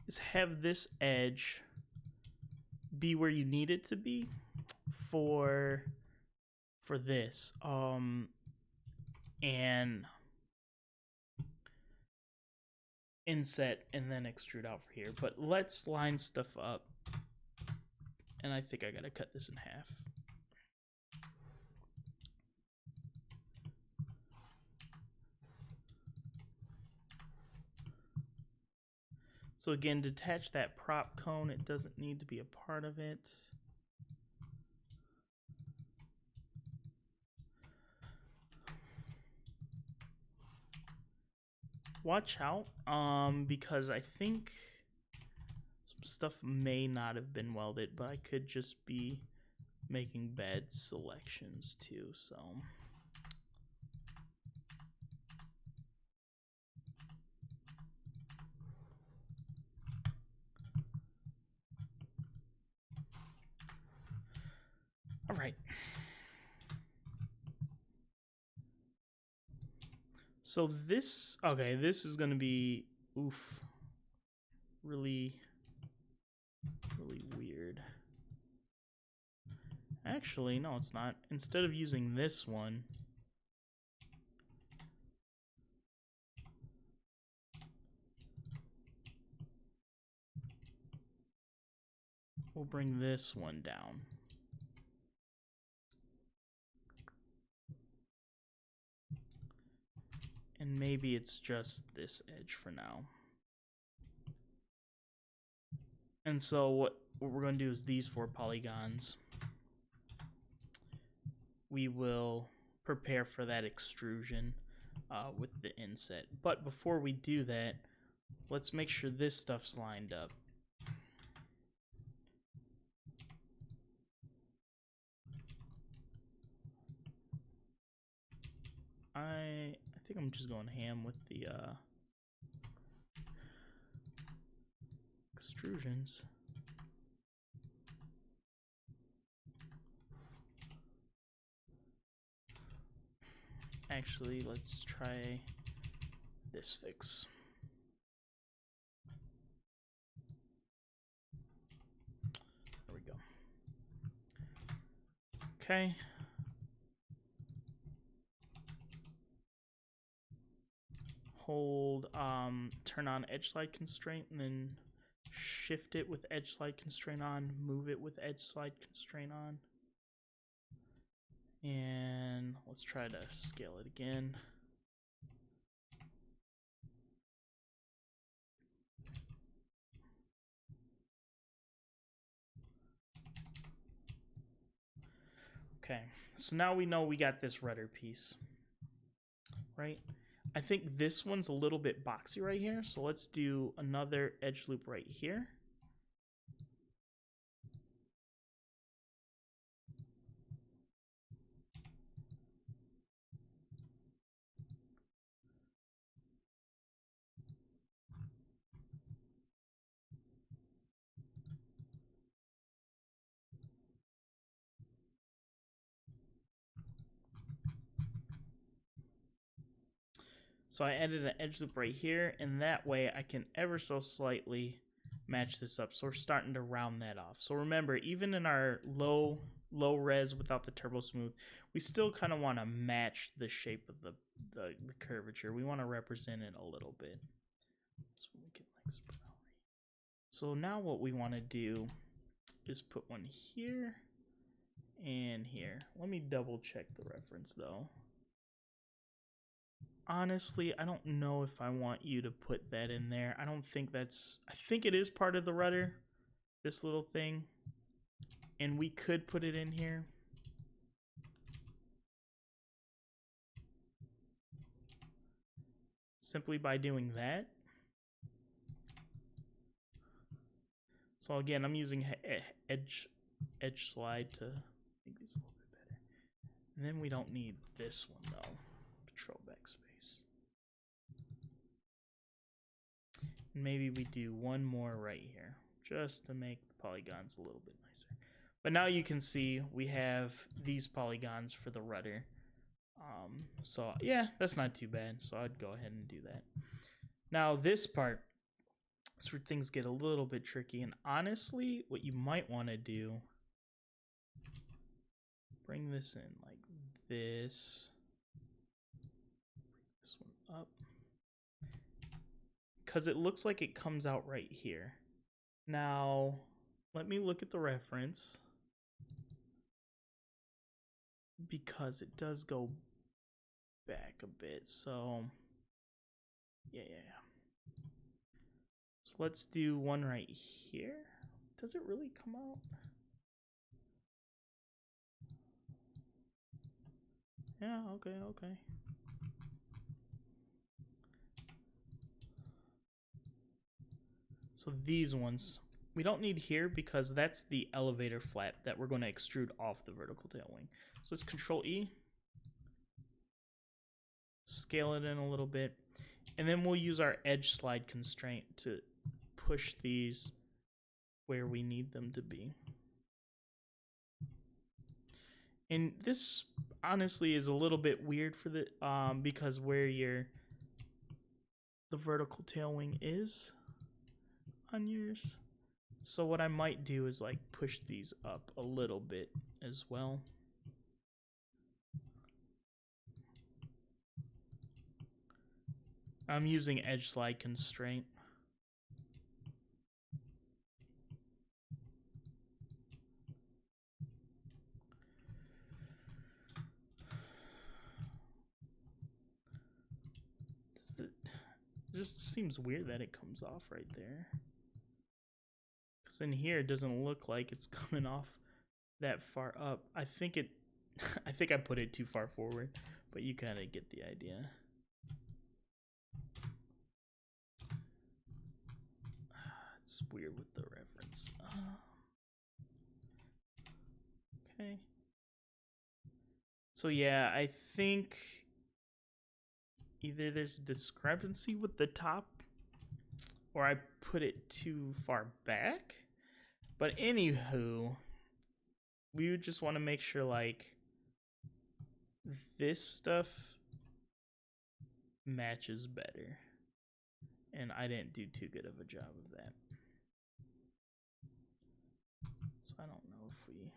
is have this edge be where you need it to be for this, and inset and then extrude out for here. But let's line stuff up, and I think I gotta cut this in half. So again, detach that prop cone. It doesn't need to be a part of it. Watch out, because I think some stuff may not have been welded, but I could just be making bad selections too, so. All right. So this, okay, this is gonna be, oof, really weird. Actually, no, it's not. Instead of using this one, we'll bring this one down. And maybe it's just this edge for now. And so what we're going to do is these 4 polygons. We will prepare for that extrusion with the inset. But before we do that, let's make sure this stuff's lined up. I think I'm just going ham with the extrusions. Actually, let's try this fix. There we go. Okay. Hold, turn on edge slide constraint, and then shift it with edge slide constraint on, move it with edge slide constraint on. And let's try to scale it again. Okay, so now we know we got this rudder piece, right? I think this one's a little bit boxy right here, so let's do another edge loop right here. So I added an edge loop right here, and that way I can ever so slightly match this up. So we're starting to round that off. So remember, even in our low res without the turbo smooth, we still kind of want to match the shape of the curvature. We want to represent it a little bit. So now what we want to do is put one here and here. Let me double check the reference though. Honestly, I don't know if I want you to put that in there. I don't think that's... I think it is part of the rudder, this little thing. And we could put it in here. Simply by doing that. So again, I'm using edge slide to make these a little bit better. And then we don't need this one though. Control backspace. And maybe we do one more right here, just to make the polygons a little bit nicer. But now you can see we have these polygons for the rudder. So yeah, that's not too bad. So I'd go ahead and do that. Now this part is where things get a little bit tricky. And honestly, what you might want to do, bring this in like this. Bring this one up. Because it looks like it comes out right here. Now, let me look at the reference. Because it does go back a bit, so yeah. So let's do one right here. Does it really come out? Yeah, okay. So these ones, we don't need here because that's the elevator flap that we're going to extrude off the vertical tail wing. So let's Control E. Scale it in a little bit. And then we'll use our edge slide constraint to push these where we need them to be. And this honestly is a little bit weird for the because where the vertical tail wing is on yours. So what I might do is like push these up a little bit as well. I'm using edge slide constraint. It just seems weird that it comes off right there. Because in here, it doesn't look like it's coming off that far up. I think I put it too far forward, but you kind of get the idea. It's weird with the reference. Okay. So yeah, I think either there's a discrepancy with the top or I put it too far back. But anywho, we would just want to make sure like this stuff matches better. And I didn't do too good of a job of that. So I don't know if we...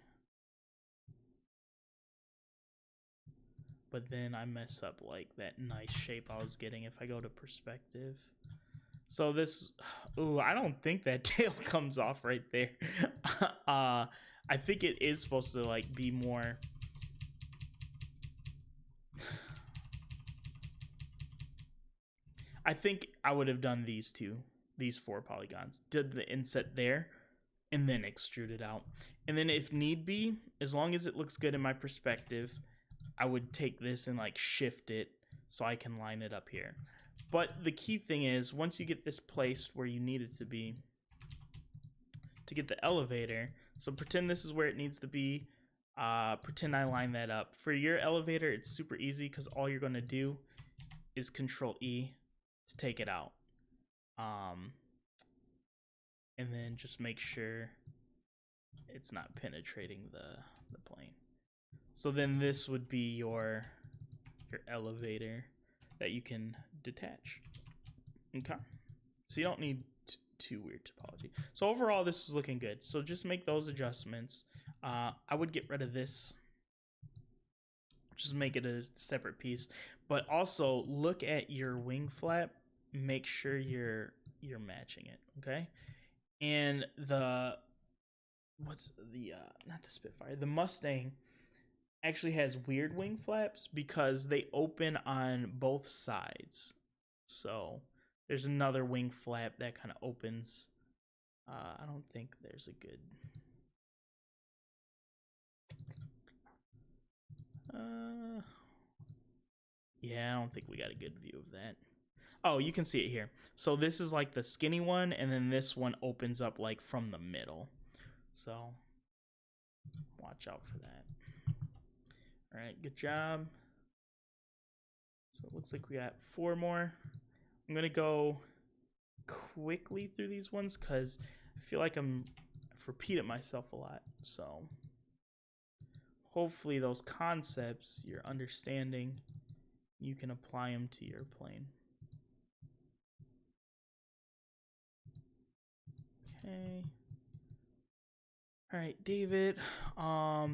But then I mess up like that nice shape I was getting if I go to perspective. So this, ooh, I don't think that tail comes off right there. I think it is supposed to like be more. I think I would have done these 4 polygons. Did the inset there, and then extrude it out. And then if need be, as long as it looks good in my perspective, I would take this and like shift it so I can line it up here. But the key thing is, once you get this placed where you need it to be, to get the elevator, so pretend this is where it needs to be, pretend I line that up. For your elevator, it's super easy because all you're going to do is Control E to take it out. And then just make sure it's not penetrating the plane. So then this would be your elevator that you can detach. Okay. So you don't need too weird topology. So overall, this was looking good. So just make those adjustments. I would get rid of this. Just make it a separate piece. But also look at your wing flap. Make sure you're matching it. Okay. And not the Spitfire, the Mustang actually has weird wing flaps because they open on both sides. So there's another wing flap that kind of opens. I don't think there's a good. Yeah, I don't think we got a good view of that. Oh, you can see it here. So this is like the skinny one, and then this one opens up like from the middle. So watch out for that. All right, good job. So it looks like we got 4 more. I'm gonna go quickly through these ones because I feel like I've repeated myself a lot. So hopefully those concepts you're understanding, you can apply them to your plane. Okay. All right, David. I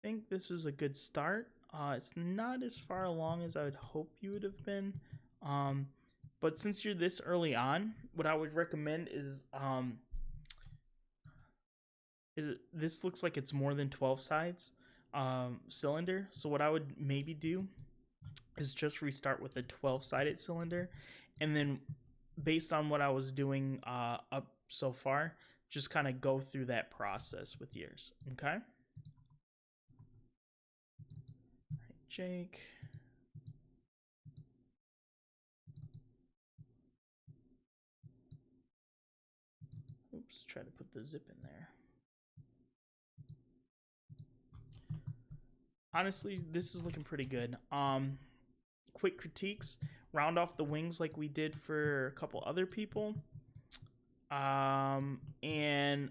think this is a good start. It's not as far along as I would hope you would have been. But since you're this early on, what I would recommend is this looks like it's more than 12 sides cylinder. So what I would maybe do is just restart with a 12-sided cylinder, and then based on what I was doing up so far, just kind of go through that process with yours. Okay. All right, Jake. Oops, try to put the zip in there. Honestly, this is looking pretty good. Quick critiques. Round off the wings like we did for a couple other people. And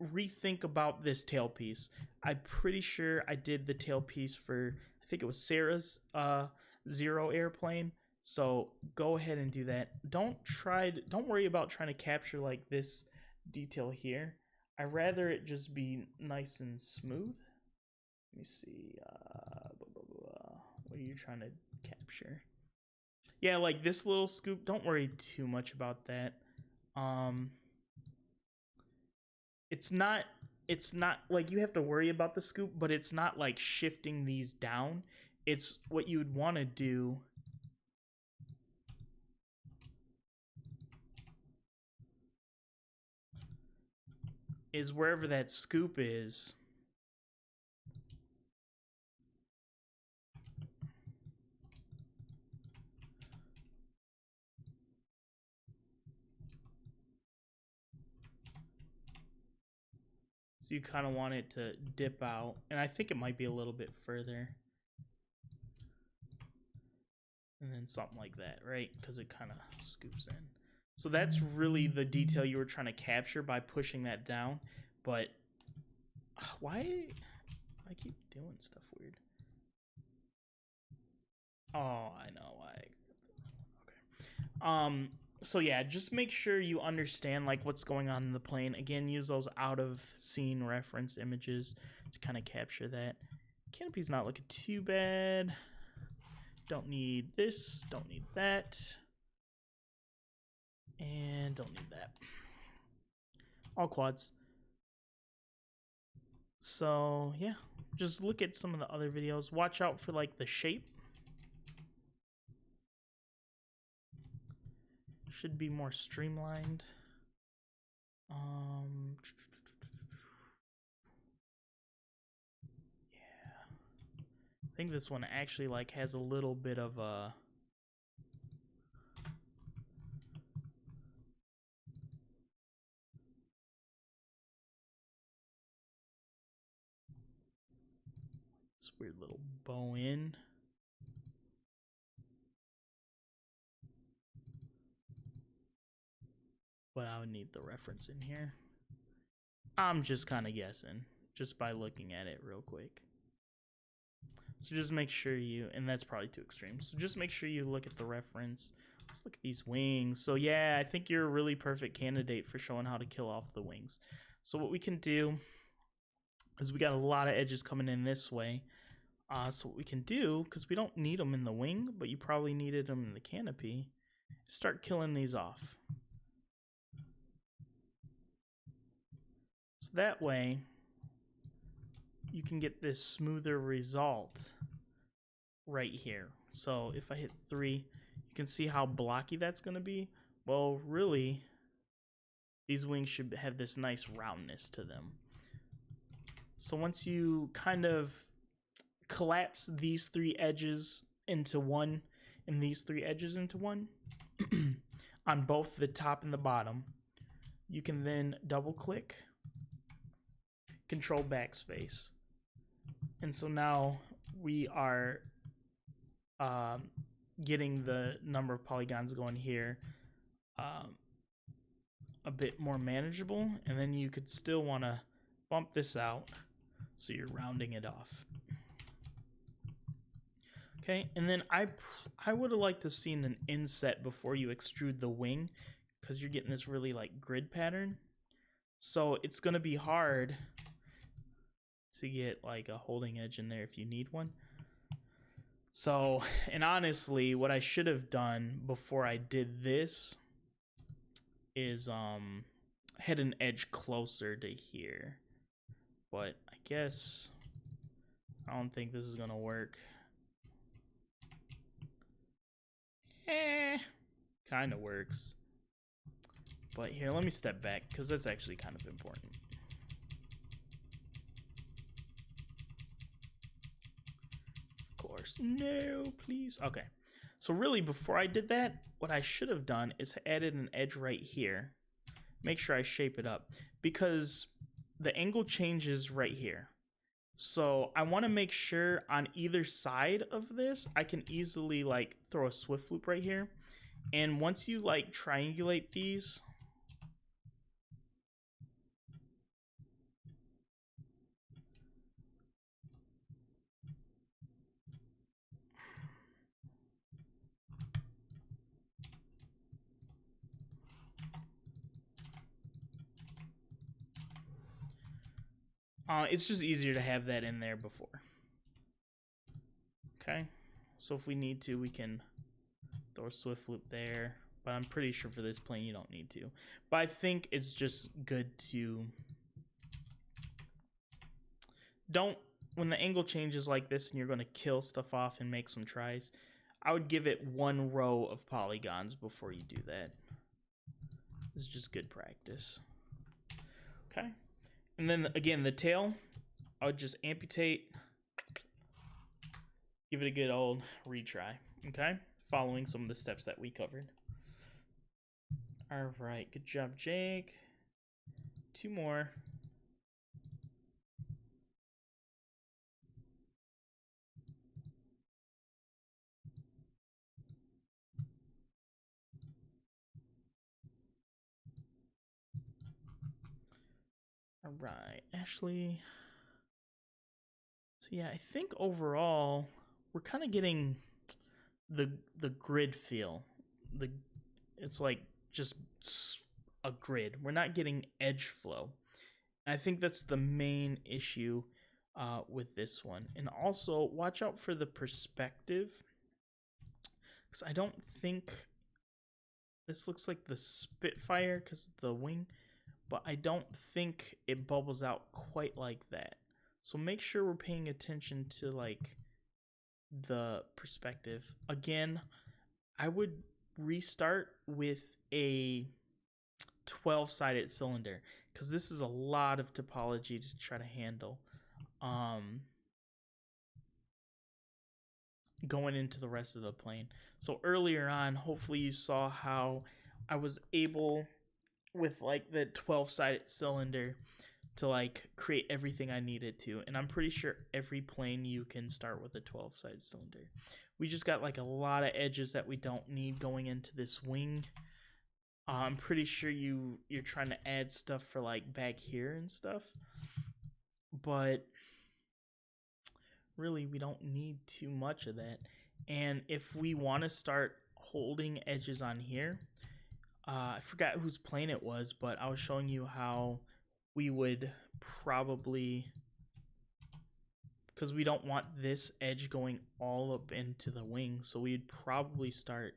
rethink about this tailpiece. I'm pretty sure I did the tailpiece for, I think it was Sarah's Zero airplane. So go ahead and do that. Don't worry about trying to capture like this detail here. I'd rather it just be nice and smooth. Let me see. What are you trying to capture? Yeah, like this little scoop. Don't worry too much about that. It's not like you have to worry about the scoop, but it's not like shifting these down. It's what you would want to do is wherever that scoop is. So you kind of want it to dip out, and I think it might be a little bit further. And then something like that, right? Because it kind of scoops in. So that's really the detail you were trying to capture by pushing that down. But why I keep doing stuff weird? Oh, I know why. Okay. So yeah, just make sure you understand like what's going on in the plane. Again, use those out of scene reference images to kind of capture that. Canopy's not looking too bad. Don't need this, don't need that, and don't need that. All quads. So yeah, just look at some of the other videos. Watch out for like the shape. Should be more streamlined. Yeah. I think this one actually like has a little bit of a this weird little bow in. But I would need the reference in here. I'm just kind of guessing just by looking at it real quick. So just make sure you, and that's probably too extreme. So just make sure you look at the reference. Let's look at these wings. So yeah, I think you're a really perfect candidate for showing how to kill off the wings. So what we can do is we got a lot of edges coming in this way. So what we can do, because we don't need them in the wing, but you probably needed them in the canopy, start killing these off. So that way, you can get this smoother result right here. So if I hit 3, you can see how blocky that's going to be. Well, really, these wings should have this nice roundness to them. So once you kind of collapse these 3 edges into one and these 3 edges into one on both the top and the bottom, you can then double click, control backspace. And so now we are getting the number of polygons going here a bit more manageable. And then you could still want to bump this out so you're rounding it off. Okay, and then I would have liked to have seen an inset before you extrude the wing, because you're getting this really like grid pattern. So it's going to be hard to get like a holding edge in there if you need one. So, and honestly, what I should have done before I did this is had an edge closer to here. But I guess I don't think this is gonna work. Kind of works. But here, let me step back, because that's actually kind of important. Of course. No, please. Okay. So really, before I did that, what I should have done is added an edge right here. Make sure I shape it up, because the angle changes right here. So I want to make sure on either side of this, I can easily like throw a swift loop right here. And once you like triangulate these, it's just easier to have that in there before. Okay, so if we need to, we can throw a swift loop there, but I'm pretty sure for this plane you don't need to. But I think it's just good to when the angle changes like this and you're going to kill stuff off and make some tries, I would give it 1 row of polygons before you do that. It's just good practice. Okay, And then again, the tail, I would just amputate, give it a good old retry, okay? Following some of the steps that we covered. All right, good job, Jake. 2 more. All right, Ashley. So yeah, I think overall we're kind of getting the grid feel. It's like just a grid. We're not getting edge flow. And I think that's the main issue with this one. And also watch out for the perspective, because I don't think this looks like the Spitfire because of the wing, but I don't think it bubbles out quite like that. So make sure we're paying attention to like the perspective. Again, I would restart with a 12-sided cylinder because this is a lot of topology to try to handle going into the rest of the plane. So earlier on, hopefully you saw how I was able with like the 12-sided cylinder to like create everything I needed to. And I'm pretty sure every plane you can start with a 12-sided cylinder. We just got like a lot of edges that we don't need going into this wing. I'm pretty sure you're trying to add stuff for like back here and stuff, but really we don't need too much of that. And if we want to start holding edges on here, I forgot whose plane it was, but I was showing you how we would probably, because we don't want this edge going all up into the wing, so we'd probably start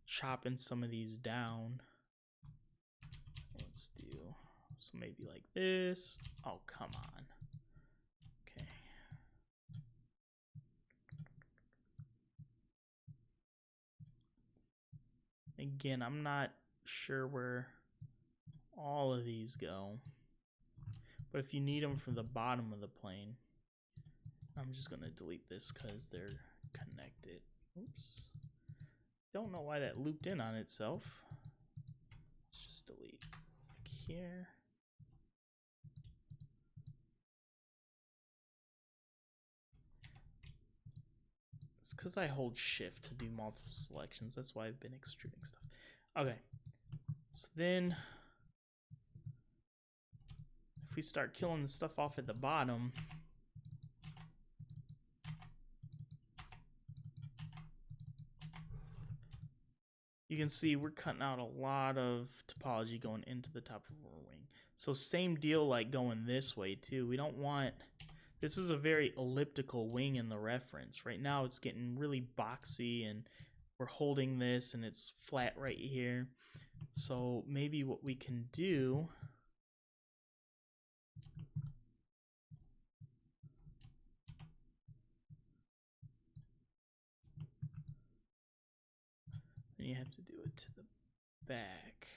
chopping some of these down. Let's do, so maybe like this. Oh, come on. Okay. Again, I'm not sure where all of these go, but if you need them from the bottom of the plane, I'm just gonna delete this because they're connected. Oops. Don't know why that looped in on itself. Let's just delete like here. It's because I hold shift to do multiple selections. That's why I've been extruding stuff. Okay. So then if we start killing the stuff off at the bottom, you can see we're cutting out a lot of topology going into the top of our wing. So same deal like going this way too. We don't want, this is a very elliptical wing in the reference. Right now it's getting really boxy and we're holding this and it's flat right here. So maybe what we can do, then you have to do it to the back.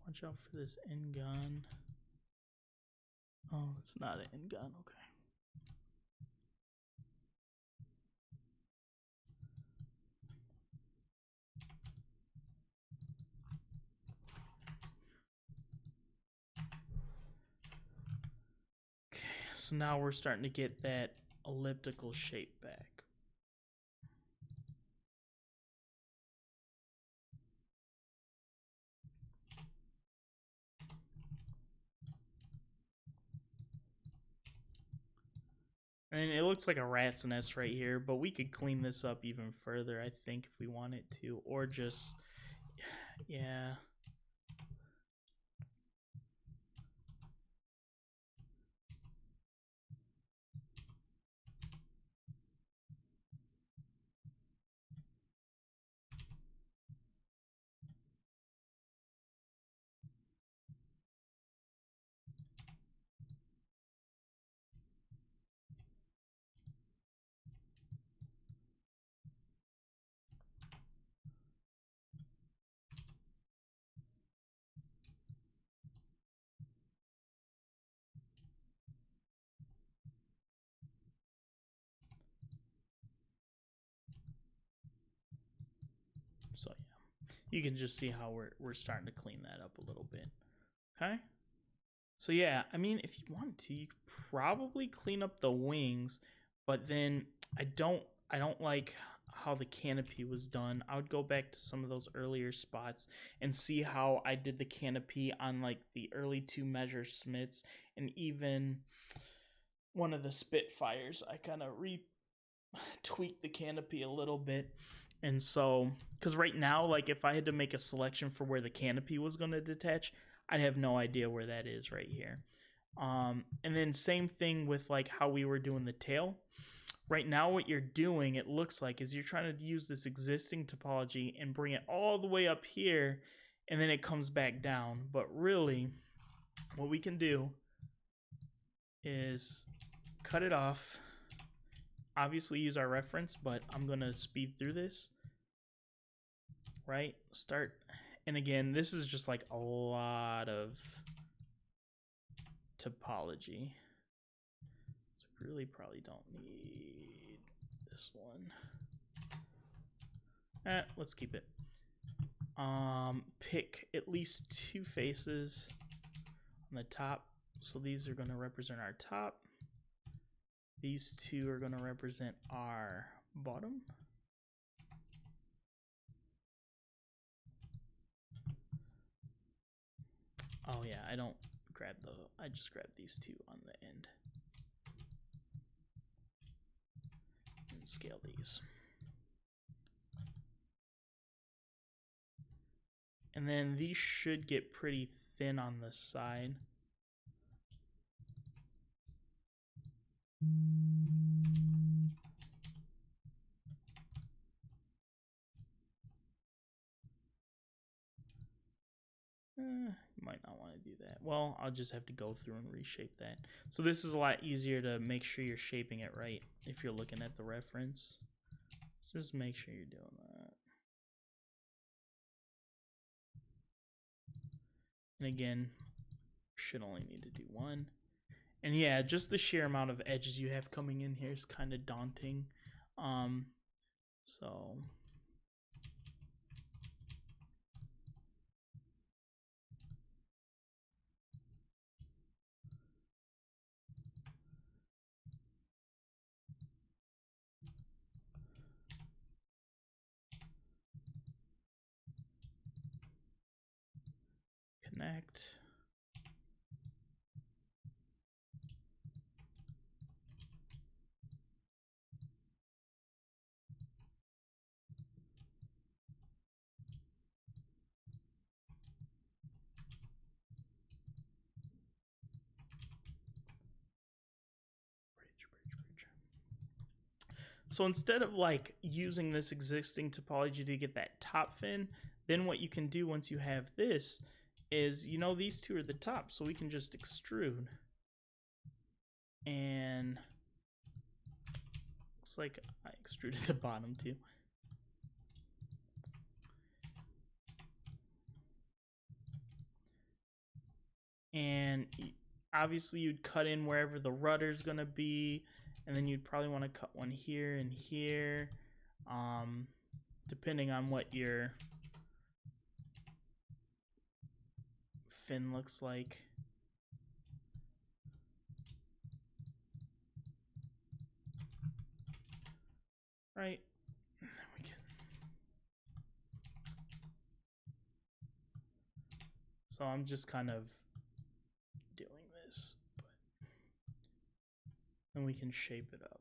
Watch out for this end gun. Oh, it's not an end gun, okay. Okay, so now we're starting to get that elliptical shape back. And it looks like a rat's nest right here, but we could clean this up even further, I think, if we wanted to, or just, yeah. you can just see how we're starting to clean that up a little bit. Okay. So yeah, I mean, if you wanted to, you could probably clean up the wings, but then I don't like how the canopy was done. I would go back to some of those earlier spots and see how I did the canopy on like the early 2 Measure Smiths, and even one of the Spitfires. I kind of tweaked the canopy a little bit. And so, because right now, like if I had to make a selection for where the canopy was going to detach, I'd have no idea where that is right here. And then same thing with like how we were doing the tail. Right now, what you're doing, it looks like, is you're trying to use this existing topology and bring it all the way up here, and then it comes back down. But really, what we can do is cut it off. Obviously use our reference, but I'm going to speed through this. Right? Start. And again, this is just like a lot of topology. So really probably don't need this one. Let's keep it. Pick at least 2 faces on the top. So these are going to represent our top. These 2 are going to represent our bottom. Oh yeah, I just grab these 2 on the end. And scale these. And then these should get pretty thin on the side. You might not want to do that. Well, I'll just have to go through and reshape that. So this is a lot easier to make sure you're shaping it right if you're looking at the reference. So just make sure you're doing that. And again, should only need to do 1. And yeah, just the sheer amount of edges you have coming in here is kind of daunting. So connect. So instead of like using this existing topology to get that top fin, then what you can do once you have this is, you know, these 2 are the top, so we can just extrude. And looks like I extruded the bottom too. And obviously you'd cut in wherever the rudder's gonna be, and then you'd probably want to cut one here and here, depending on what your fin looks like. Right? And then we can. So I'm just kind of doing this, but then we can shape it up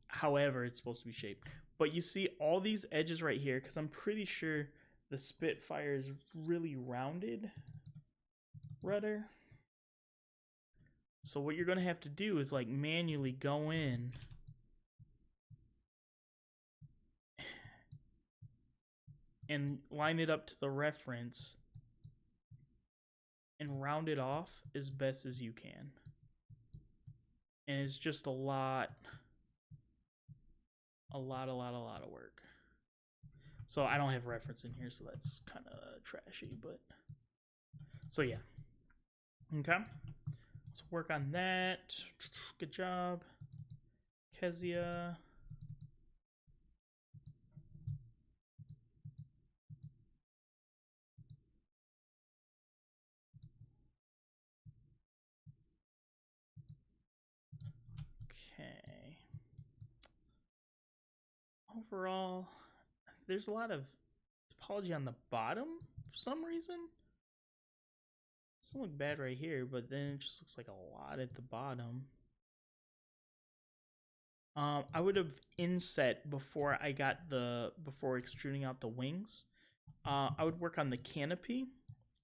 however it's supposed to be shaped. But you see all these edges right here, because I'm pretty sure the Spitfire is really rounded rudder. So what you're going to have to do is like manually go in and line it up to the reference and round it off as best as you can. And it's just a lot of work. So I don't have reference in here, so that's kind of trashy, but so yeah. Okay. So work on that. Good job, Kezia. Okay. Overall, there's a lot of topology on the bottom for some reason. Doesn't look bad right here, but then it just looks like a lot at the bottom. I would have inset before before extruding out the wings. I would work on the canopy.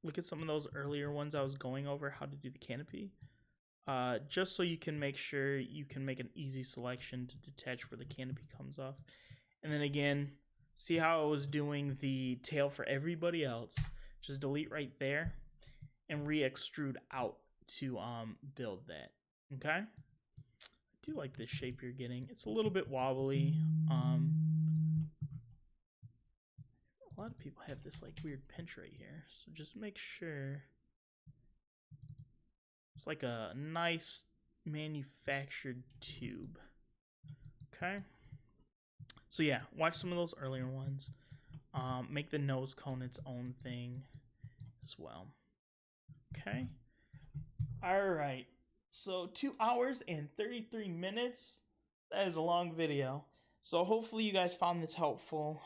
Look at some of those earlier ones I was going over how to do the canopy. Just so you can make sure you can make an easy selection to detach where the canopy comes off. And then again, see how I was doing the tail for everybody else. Just delete right there and re-extrude out to build that. Okay? I do like this shape you're getting. It's a little bit wobbly. A lot of people have this like weird pinch right here, so just make sure it's like a nice manufactured tube. Okay, so yeah, watch some of those earlier ones. Make the nose cone its own thing as well. Okay, all right, so 2 hours and 33 minutes. That is a long video. So hopefully you guys found this helpful.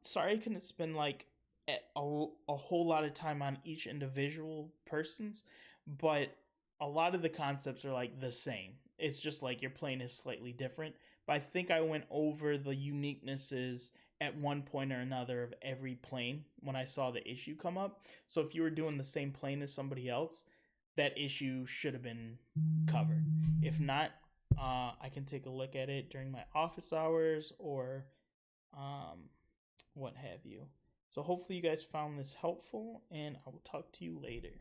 Sorry I couldn't spend like a whole lot of time on each individual person's, but a lot of the concepts are like the same. It's just like your plane is slightly different. But I think I went over the uniquenesses at one point or another of every plane when I saw the issue come up. So if you were doing the same plane as somebody else, that issue should have been covered. If not, I can take a look at it during my office hours or what have you. So hopefully you guys found this helpful, and I will talk to you later.